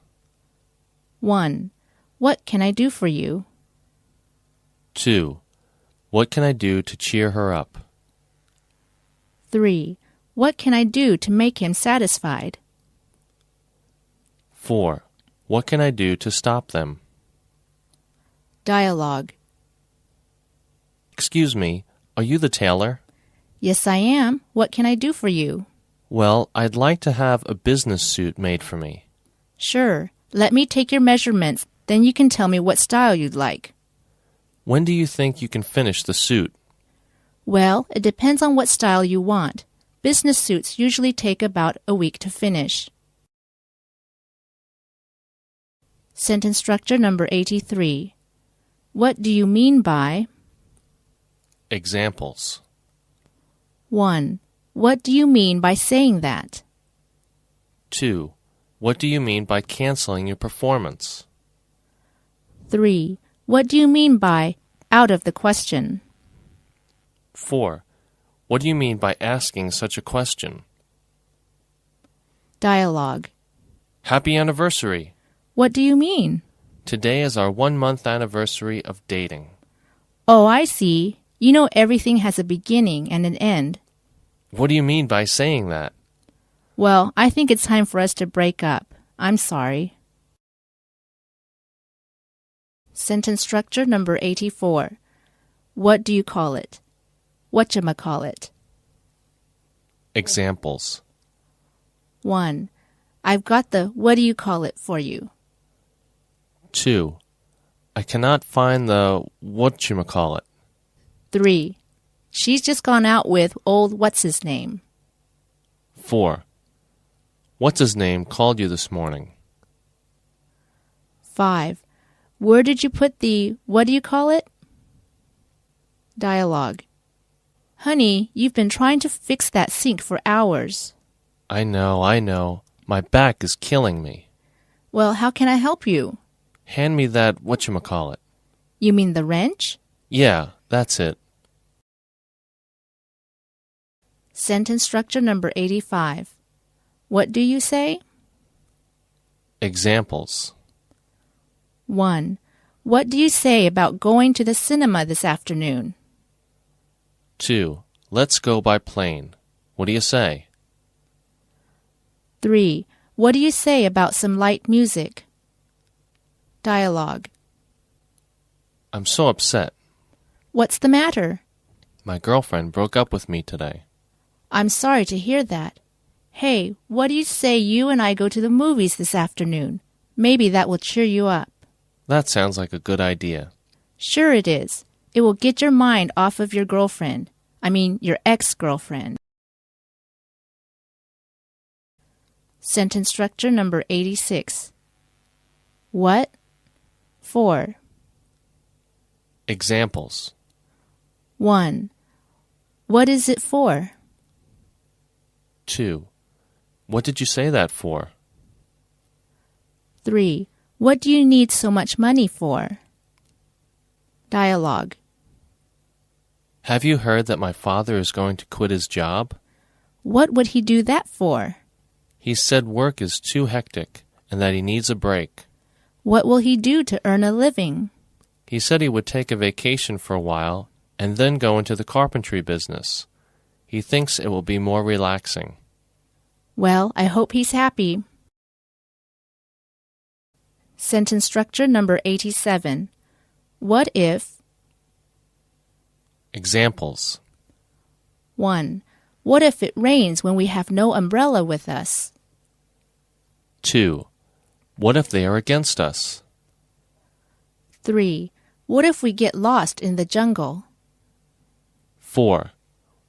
[SPEAKER 2] 1. What can I do for you?
[SPEAKER 6] 2. What can I do to cheer her up?
[SPEAKER 2] 3. What can I do to make him satisfied?
[SPEAKER 6] 4. What can I do to stop them?
[SPEAKER 2] Dialogue.
[SPEAKER 6] Excuse me, are you the tailor?
[SPEAKER 2] Yes, I am. What can I do for you?
[SPEAKER 6] Well, I'd like to have a business suit made for me.
[SPEAKER 2] Sure. Let me take your measurements, then you can tell me what style you'd like.
[SPEAKER 6] When do you think you can finish the suit?
[SPEAKER 2] Well, it depends on what style you want. Business suits usually take about a week to finish. Sentence structure number 83. What do you mean by?
[SPEAKER 6] Examples.
[SPEAKER 2] 1. What do you mean by saying that?
[SPEAKER 6] 2. What do you mean by canceling your performance?
[SPEAKER 2] 3. What do you mean by out of the question?
[SPEAKER 6] 4. What do you mean by asking such a question?
[SPEAKER 2] Dialogue.
[SPEAKER 6] Happy anniversary!
[SPEAKER 2] What do you mean?
[SPEAKER 6] Today is our 1-month anniversary of dating.
[SPEAKER 2] Oh, I see. You know everything has a beginning and an end.
[SPEAKER 6] What do you mean by saying that?
[SPEAKER 2] Well, I think it's time for us to break up. I'm sorry. Sentence structure number 84. What do you call it? Whatchamacallit?
[SPEAKER 6] Examples.
[SPEAKER 2] 1. I've got the what do you call it for you.
[SPEAKER 6] 2. I cannot find the whatchamacallit.
[SPEAKER 2] 3. She's just gone out with old what's-his-name.
[SPEAKER 6] 4. What's his name called you this morning?
[SPEAKER 2] 5. Where did you put the what do you call it? Dialogue. Honey, you've been trying to fix that sink for hours.
[SPEAKER 6] I know. My back is killing me.
[SPEAKER 2] Well, how can I help you?
[SPEAKER 6] Hand me that whatchamacallit.
[SPEAKER 2] You mean the wrench?
[SPEAKER 6] Yeah, that's it.
[SPEAKER 2] Sentence structure number 85. What do you say?
[SPEAKER 6] Examples.
[SPEAKER 2] 1. What do you say about going to the cinema this afternoon?
[SPEAKER 6] 2. Let's go by plane. What do you say?
[SPEAKER 2] 3. What do you say about some light music? Dialogue.
[SPEAKER 6] I'm so upset.
[SPEAKER 2] What's the matter?
[SPEAKER 6] My girlfriend broke up with me today.
[SPEAKER 2] I'm sorry to hear that. Hey, what do you say you and I go to the movies this afternoon? Maybe that will cheer you up.
[SPEAKER 6] That sounds like a good idea.
[SPEAKER 2] Sure it is. It will get your mind off of your girlfriend. I mean, your ex-girlfriend. Sentence structure number 86. What? For.
[SPEAKER 6] Examples.
[SPEAKER 2] 1. What is it for?
[SPEAKER 6] 2. What did you say that for?
[SPEAKER 2] 3. What do you need so much money for? Dialogue.
[SPEAKER 6] Have you heard that my father is going to quit his job?
[SPEAKER 2] What would he do that for?
[SPEAKER 6] He said work is too hectic and that he needs a break.
[SPEAKER 2] What will he do to earn a living?
[SPEAKER 6] He said he would take a vacation for a while and then go into the carpentry business. He thinks it will be more relaxing.
[SPEAKER 2] Well, I hope he's happy. Sentence structure number 87. What if...
[SPEAKER 6] Examples.
[SPEAKER 2] 1. What if it rains when we have no umbrella with us?
[SPEAKER 6] 2. What if they are against us?
[SPEAKER 2] 3. What if we get lost in the jungle?
[SPEAKER 6] 4.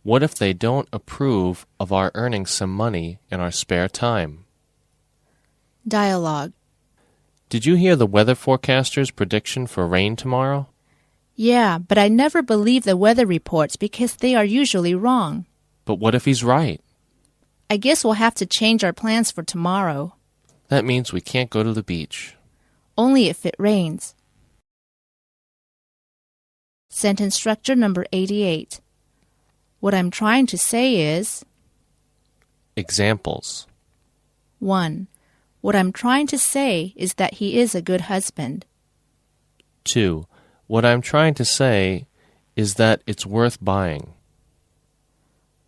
[SPEAKER 6] What if they don't approve of our earning some money in our spare time?
[SPEAKER 2] Dialogue.
[SPEAKER 6] Did you hear the weather forecaster's prediction for rain tomorrow?
[SPEAKER 2] Yeah, but I never believe the weather reports because they are usually wrong.
[SPEAKER 6] But what if he's right?
[SPEAKER 2] I guess we'll have to change our plans for tomorrow.
[SPEAKER 6] That means we can't go to the beach.
[SPEAKER 2] Only if it rains. Sentence structure number 88. What I'm trying to say is...
[SPEAKER 6] Examples.
[SPEAKER 2] 1. What I'm trying to say is that he is a good husband.
[SPEAKER 6] 2. What I'm trying to say is that it's worth buying.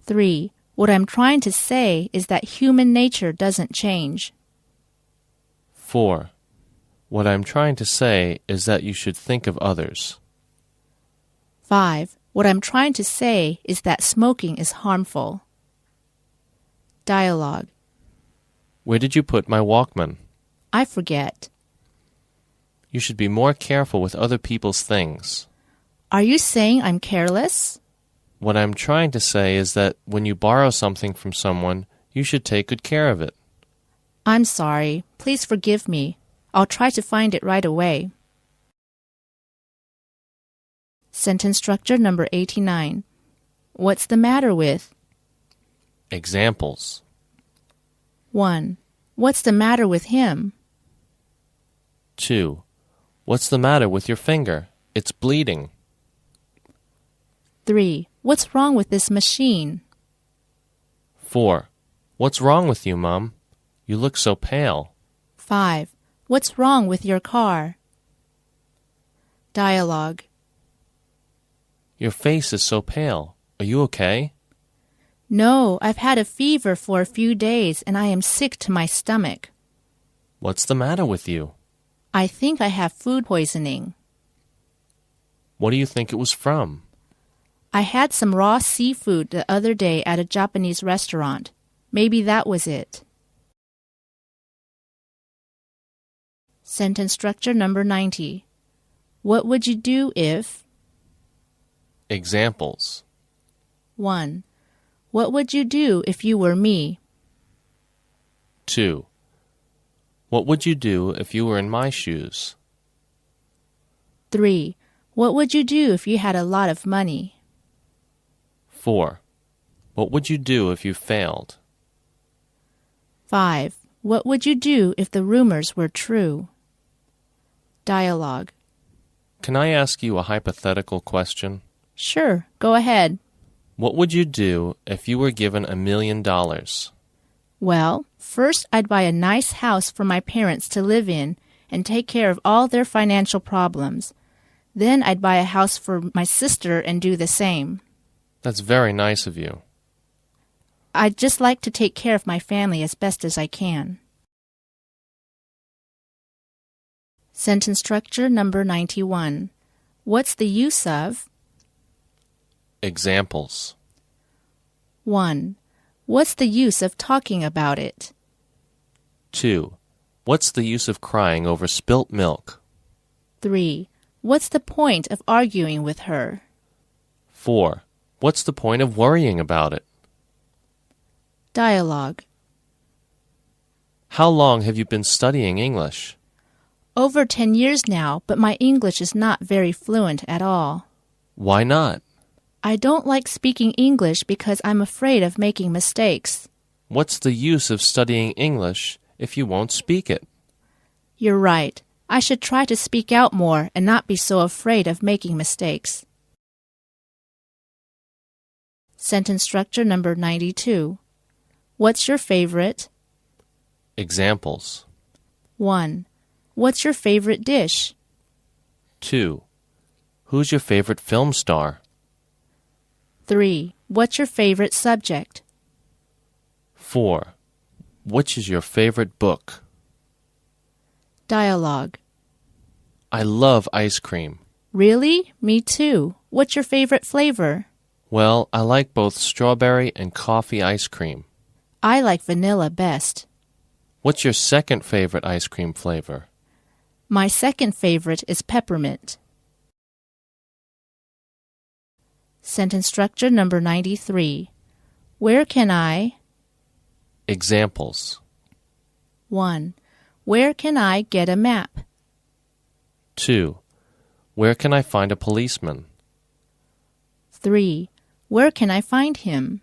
[SPEAKER 2] 3. What I'm trying to say is that human nature doesn't change.
[SPEAKER 6] 4. What I'm trying to say is that you should think of others.
[SPEAKER 2] 5. What I'm trying to say is that smoking is harmful. Dialogue.
[SPEAKER 6] Where did you put my Walkman?
[SPEAKER 2] I forget.
[SPEAKER 6] You should be more careful with other people's things.
[SPEAKER 2] Are you saying I'm careless?
[SPEAKER 6] What I'm trying to say is that when you borrow something from someone, you should take good care of it.
[SPEAKER 2] I'm sorry. Please forgive me. I'll try to find it right away. Sentence structure number 89. What's the matter with?
[SPEAKER 6] Examples.
[SPEAKER 2] 1. What's the matter with him?
[SPEAKER 6] 2. What's the matter with your finger? It's bleeding.
[SPEAKER 2] 3. What's wrong with this machine?
[SPEAKER 6] 4. What's wrong with you, Mom? You look so pale.
[SPEAKER 2] 5. What's wrong with your car? Dialogue.
[SPEAKER 6] Your face is so pale. Are you okay?
[SPEAKER 2] No, I've had a fever for a few days and I am sick to my stomach.
[SPEAKER 6] What's the matter with you?
[SPEAKER 2] I think I have food poisoning.
[SPEAKER 6] What do you think it was from?
[SPEAKER 2] I had some raw seafood the other day at a Japanese restaurant. Maybe that was it. Sentence structure number 90. What would you do if...
[SPEAKER 6] Examples.
[SPEAKER 2] 1. What would you do if you were me?
[SPEAKER 6] 2. What would you do if you were in my shoes?
[SPEAKER 2] 3. What would you do if you had a lot of money?
[SPEAKER 6] 4. What would you do if you failed?
[SPEAKER 2] 5. What would you do if the rumors were true? Dialogue.
[SPEAKER 6] Can I ask you a hypothetical question?
[SPEAKER 2] Sure, go ahead.
[SPEAKER 6] What would you do if you were given $1 million?
[SPEAKER 2] Well, first I'd buy a nice house for my parents to live in and take care of all their financial problems. Then I'd buy a house for my sister and do the same.
[SPEAKER 6] That's very nice of you.
[SPEAKER 2] I'd just like to take care of my family as best as I can. Sentence structure number 91. What's the use of...
[SPEAKER 6] Examples.
[SPEAKER 2] 1. What's the use of talking about it?
[SPEAKER 6] 2. What's the use of crying over spilt milk?
[SPEAKER 2] 3. What's the point of arguing with her?
[SPEAKER 6] 4. What's the point of worrying about it?
[SPEAKER 2] Dialogue.
[SPEAKER 6] How long have you been studying English?
[SPEAKER 2] Over 10 years now, but my English is not very fluent at all.
[SPEAKER 6] Why not?
[SPEAKER 2] I don't like speaking English because I'm afraid of making mistakes.
[SPEAKER 6] What's the use of studying English if you won't speak it?
[SPEAKER 2] You're right. I should try to speak out more and not be so afraid of making mistakes. Sentence structure number 92. What's your favorite?
[SPEAKER 6] Examples.
[SPEAKER 2] 1. What's your favorite dish?
[SPEAKER 6] 2. Who's your favorite film star?
[SPEAKER 2] 3. What's your favorite subject?
[SPEAKER 6] 4. Which is your favorite book?
[SPEAKER 2] Dialogue.
[SPEAKER 6] I love ice cream.
[SPEAKER 2] Really? Me too. What's your favorite flavor?
[SPEAKER 6] Well, I like both strawberry and coffee ice cream.
[SPEAKER 2] I like vanilla best.
[SPEAKER 6] What's your second favorite ice cream flavor?
[SPEAKER 2] My second favorite is peppermint. Sentence structure number 93. Where can I?
[SPEAKER 6] Examples.
[SPEAKER 2] 1. Where can I get a map?
[SPEAKER 6] 2. Where can I find a policeman?
[SPEAKER 2] 3. Where can I find him?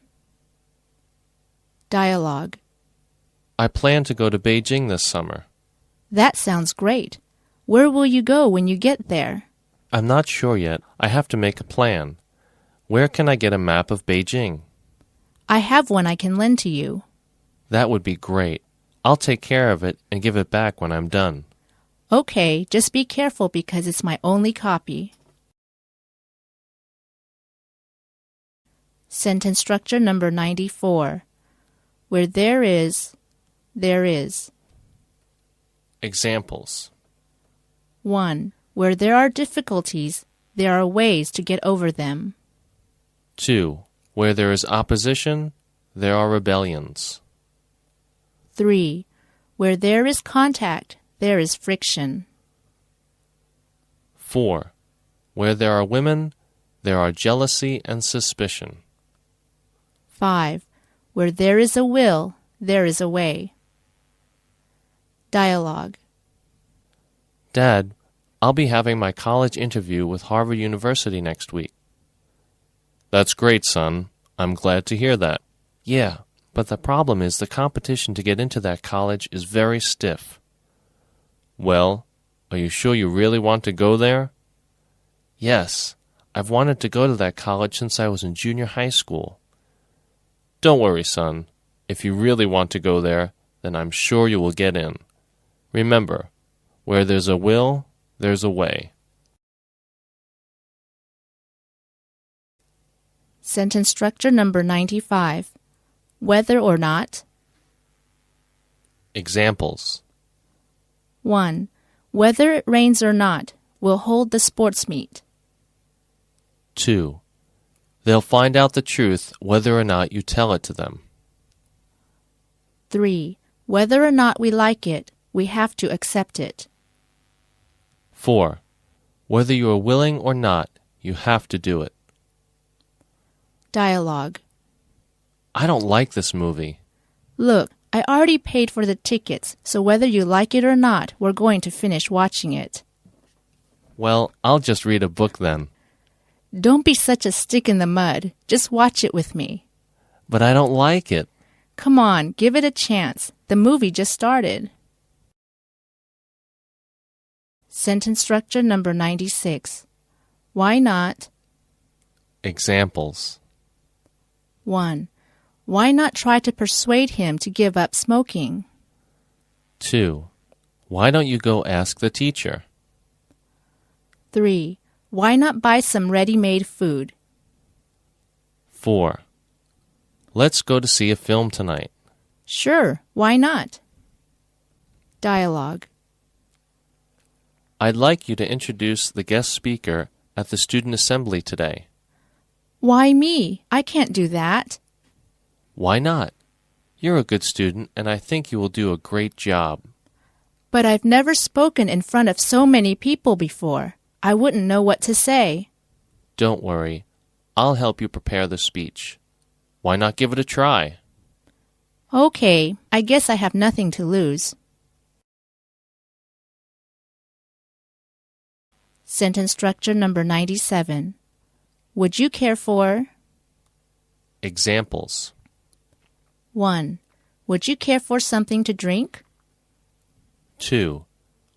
[SPEAKER 2] Dialogue.
[SPEAKER 6] I plan to go to Beijing this summer.
[SPEAKER 2] That sounds great. Where will you go when you get there?
[SPEAKER 6] I'm not sure yet. I have to make a plan. Where can I get a map of Beijing?
[SPEAKER 2] I have one I can lend to you.
[SPEAKER 6] That would be great. I'll take care of it and give it back when I'm done.
[SPEAKER 2] Okay, just be careful because it's my only copy. Sentence structure number 94. Where there is, there is.
[SPEAKER 6] Examples.
[SPEAKER 2] 1. Where there are difficulties, there are ways to get over them.
[SPEAKER 6] 2. Where there is opposition, there are rebellions.
[SPEAKER 2] 3. Where there is contact, there is friction.
[SPEAKER 6] 4. Where there are women, there are jealousy and suspicion.
[SPEAKER 2] 5. Where there is a will, there is a way. Dialogue.
[SPEAKER 6] Dad, I'll be having my college interview with Harvard University next week. That's great, son. I'm glad to hear that. Yeah, but the problem is the competition to get into that college is very stiff. Well, are you sure you really want to go there? Yes, I've wanted to go to that college since I was in junior high school. Don't worry, son. If you really want to go there, then I'm sure you will get in. Remember, where there's a will, there's a way.
[SPEAKER 2] Sentence structure number 95. Whether or not.
[SPEAKER 6] Examples.
[SPEAKER 2] 1. Whether it rains or not, we'll hold the sports meet.
[SPEAKER 6] 2. They'll find out the truth whether or not you tell it to them.
[SPEAKER 2] 3. Whether or not we like it, we have to accept it.
[SPEAKER 6] 4. Whether you are willing or not, you have to do it.
[SPEAKER 2] Dialogue.
[SPEAKER 6] I don't like this movie.
[SPEAKER 2] Look, I already paid for the tickets, so whether you like it or not, we're going to finish watching it.
[SPEAKER 6] Well, I'll just read a book then.
[SPEAKER 2] Don't be such a stick in the mud. Just watch it with me.
[SPEAKER 6] But I don't like it.
[SPEAKER 2] Come on, give it a chance. The movie just started. Sentence structure number 96. Why not?
[SPEAKER 6] Examples.
[SPEAKER 2] 1. Why not try to persuade him to give up smoking?
[SPEAKER 6] 2. Why don't you go ask the teacher?
[SPEAKER 2] 3. Why not buy some ready-made food?
[SPEAKER 6] 4. Let's go to see a film tonight.
[SPEAKER 2] Sure, why not? Dialogue.
[SPEAKER 6] I'd like you to introduce the guest speaker at the student assembly today.
[SPEAKER 2] Why me? I can't do that.
[SPEAKER 6] Why not? You're a good student, and I think you will do a great job.
[SPEAKER 2] But I've never spoken in front of so many people before. I wouldn't know what to say.
[SPEAKER 6] Don't worry. I'll help you prepare the speech. Why not give it a try?
[SPEAKER 2] Okay, I guess I have nothing to lose. Sentence structure number 97. Would you care for?
[SPEAKER 6] Examples.
[SPEAKER 2] 1. Would you care for something to drink?
[SPEAKER 6] 2.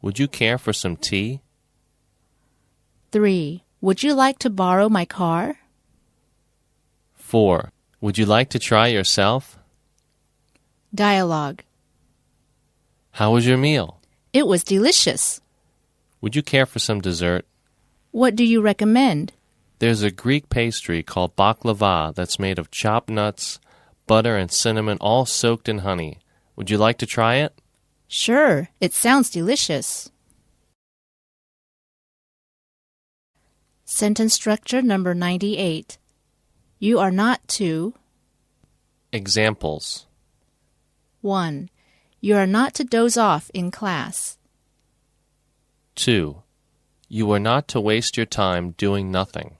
[SPEAKER 6] Would you care for some tea?
[SPEAKER 2] 3. Would you like to borrow my car?
[SPEAKER 6] 4. Would you like to try yourself?
[SPEAKER 2] Dialogue.
[SPEAKER 6] How was your meal?
[SPEAKER 2] It was delicious.
[SPEAKER 6] Would you care for some dessert?
[SPEAKER 2] What do you recommend?
[SPEAKER 6] There's a Greek pastry called baklava that's made of chopped nuts, butter, and cinnamon all soaked in honey. Would you like to try it?
[SPEAKER 2] Sure, it sounds delicious. Sentence structure number 98. You are not to.
[SPEAKER 6] Examples.
[SPEAKER 2] 1. You are not to doze off in class.
[SPEAKER 6] 2. You are not to waste your time doing nothing.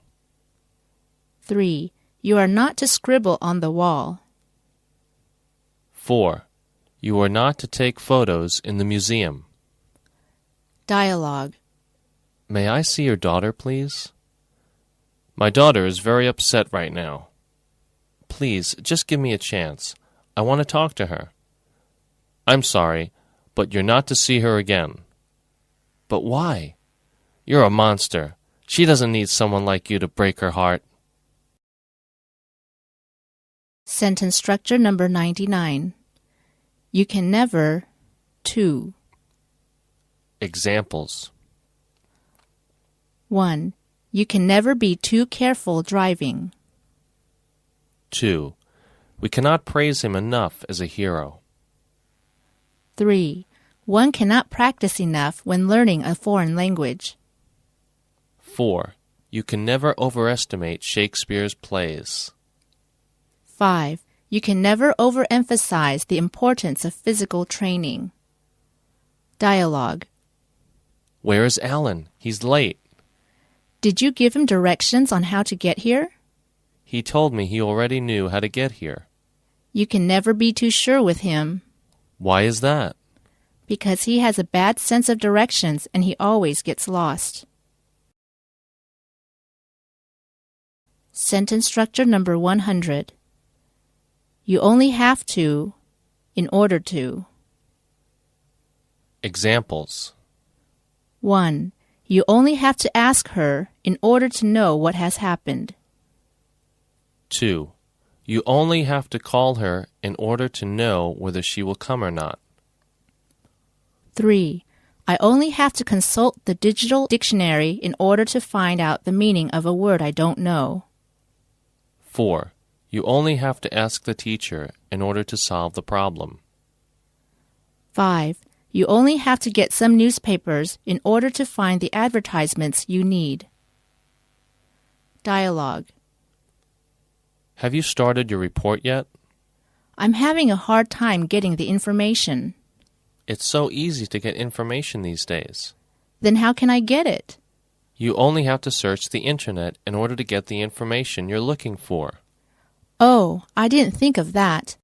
[SPEAKER 2] 3. You are not to scribble on the wall.
[SPEAKER 6] 4. You are not to take photos in the museum.
[SPEAKER 2] Dialogue.
[SPEAKER 6] May I see your daughter, please? My daughter is very upset right now. Please, just give me a chance. I want to talk to her. I'm sorry, but you're not to see her again. But why? You're a monster. She doesn't need someone like you to break her heart.
[SPEAKER 2] Sentence structure number 99. You can never to.
[SPEAKER 6] Examples.
[SPEAKER 2] 1. You can never be too careful driving.
[SPEAKER 6] 2. We cannot praise him enough as a hero.
[SPEAKER 2] 3. One cannot practice enough when learning a foreign language.
[SPEAKER 6] 4. You can never overestimate Shakespeare's plays.
[SPEAKER 2] 5. You can never overemphasize the importance of physical training. Dialogue.
[SPEAKER 6] Where is Alan? He's late.
[SPEAKER 2] Did you give him directions on how to get here?
[SPEAKER 6] He told me he already knew how to get here.
[SPEAKER 2] You can never be too sure with him.
[SPEAKER 6] Why is that?
[SPEAKER 2] Because he has a bad sense of directions and he always gets lost. Sentence structure number 100. You only have to in order to.
[SPEAKER 6] Examples.
[SPEAKER 2] 1. You only have to ask her in order to know what has happened.
[SPEAKER 6] 2. You only have to call her in order to know whether she will come or not.
[SPEAKER 2] 3. I only have to consult the digital dictionary in order to find out the meaning of a word I don't know.
[SPEAKER 6] 4. You only have to ask the teacher in order to solve the problem.
[SPEAKER 2] 5. You only have to get some newspapers in order to find the advertisements you need. Dialogue.
[SPEAKER 6] Have you started your report yet?
[SPEAKER 2] I'm having a hard time getting the information.
[SPEAKER 6] It's so easy to get information these days.
[SPEAKER 2] Then how can I get it?
[SPEAKER 6] You only have to search the internet in order to get the information you're looking for.
[SPEAKER 2] Oh, I didn't think of that.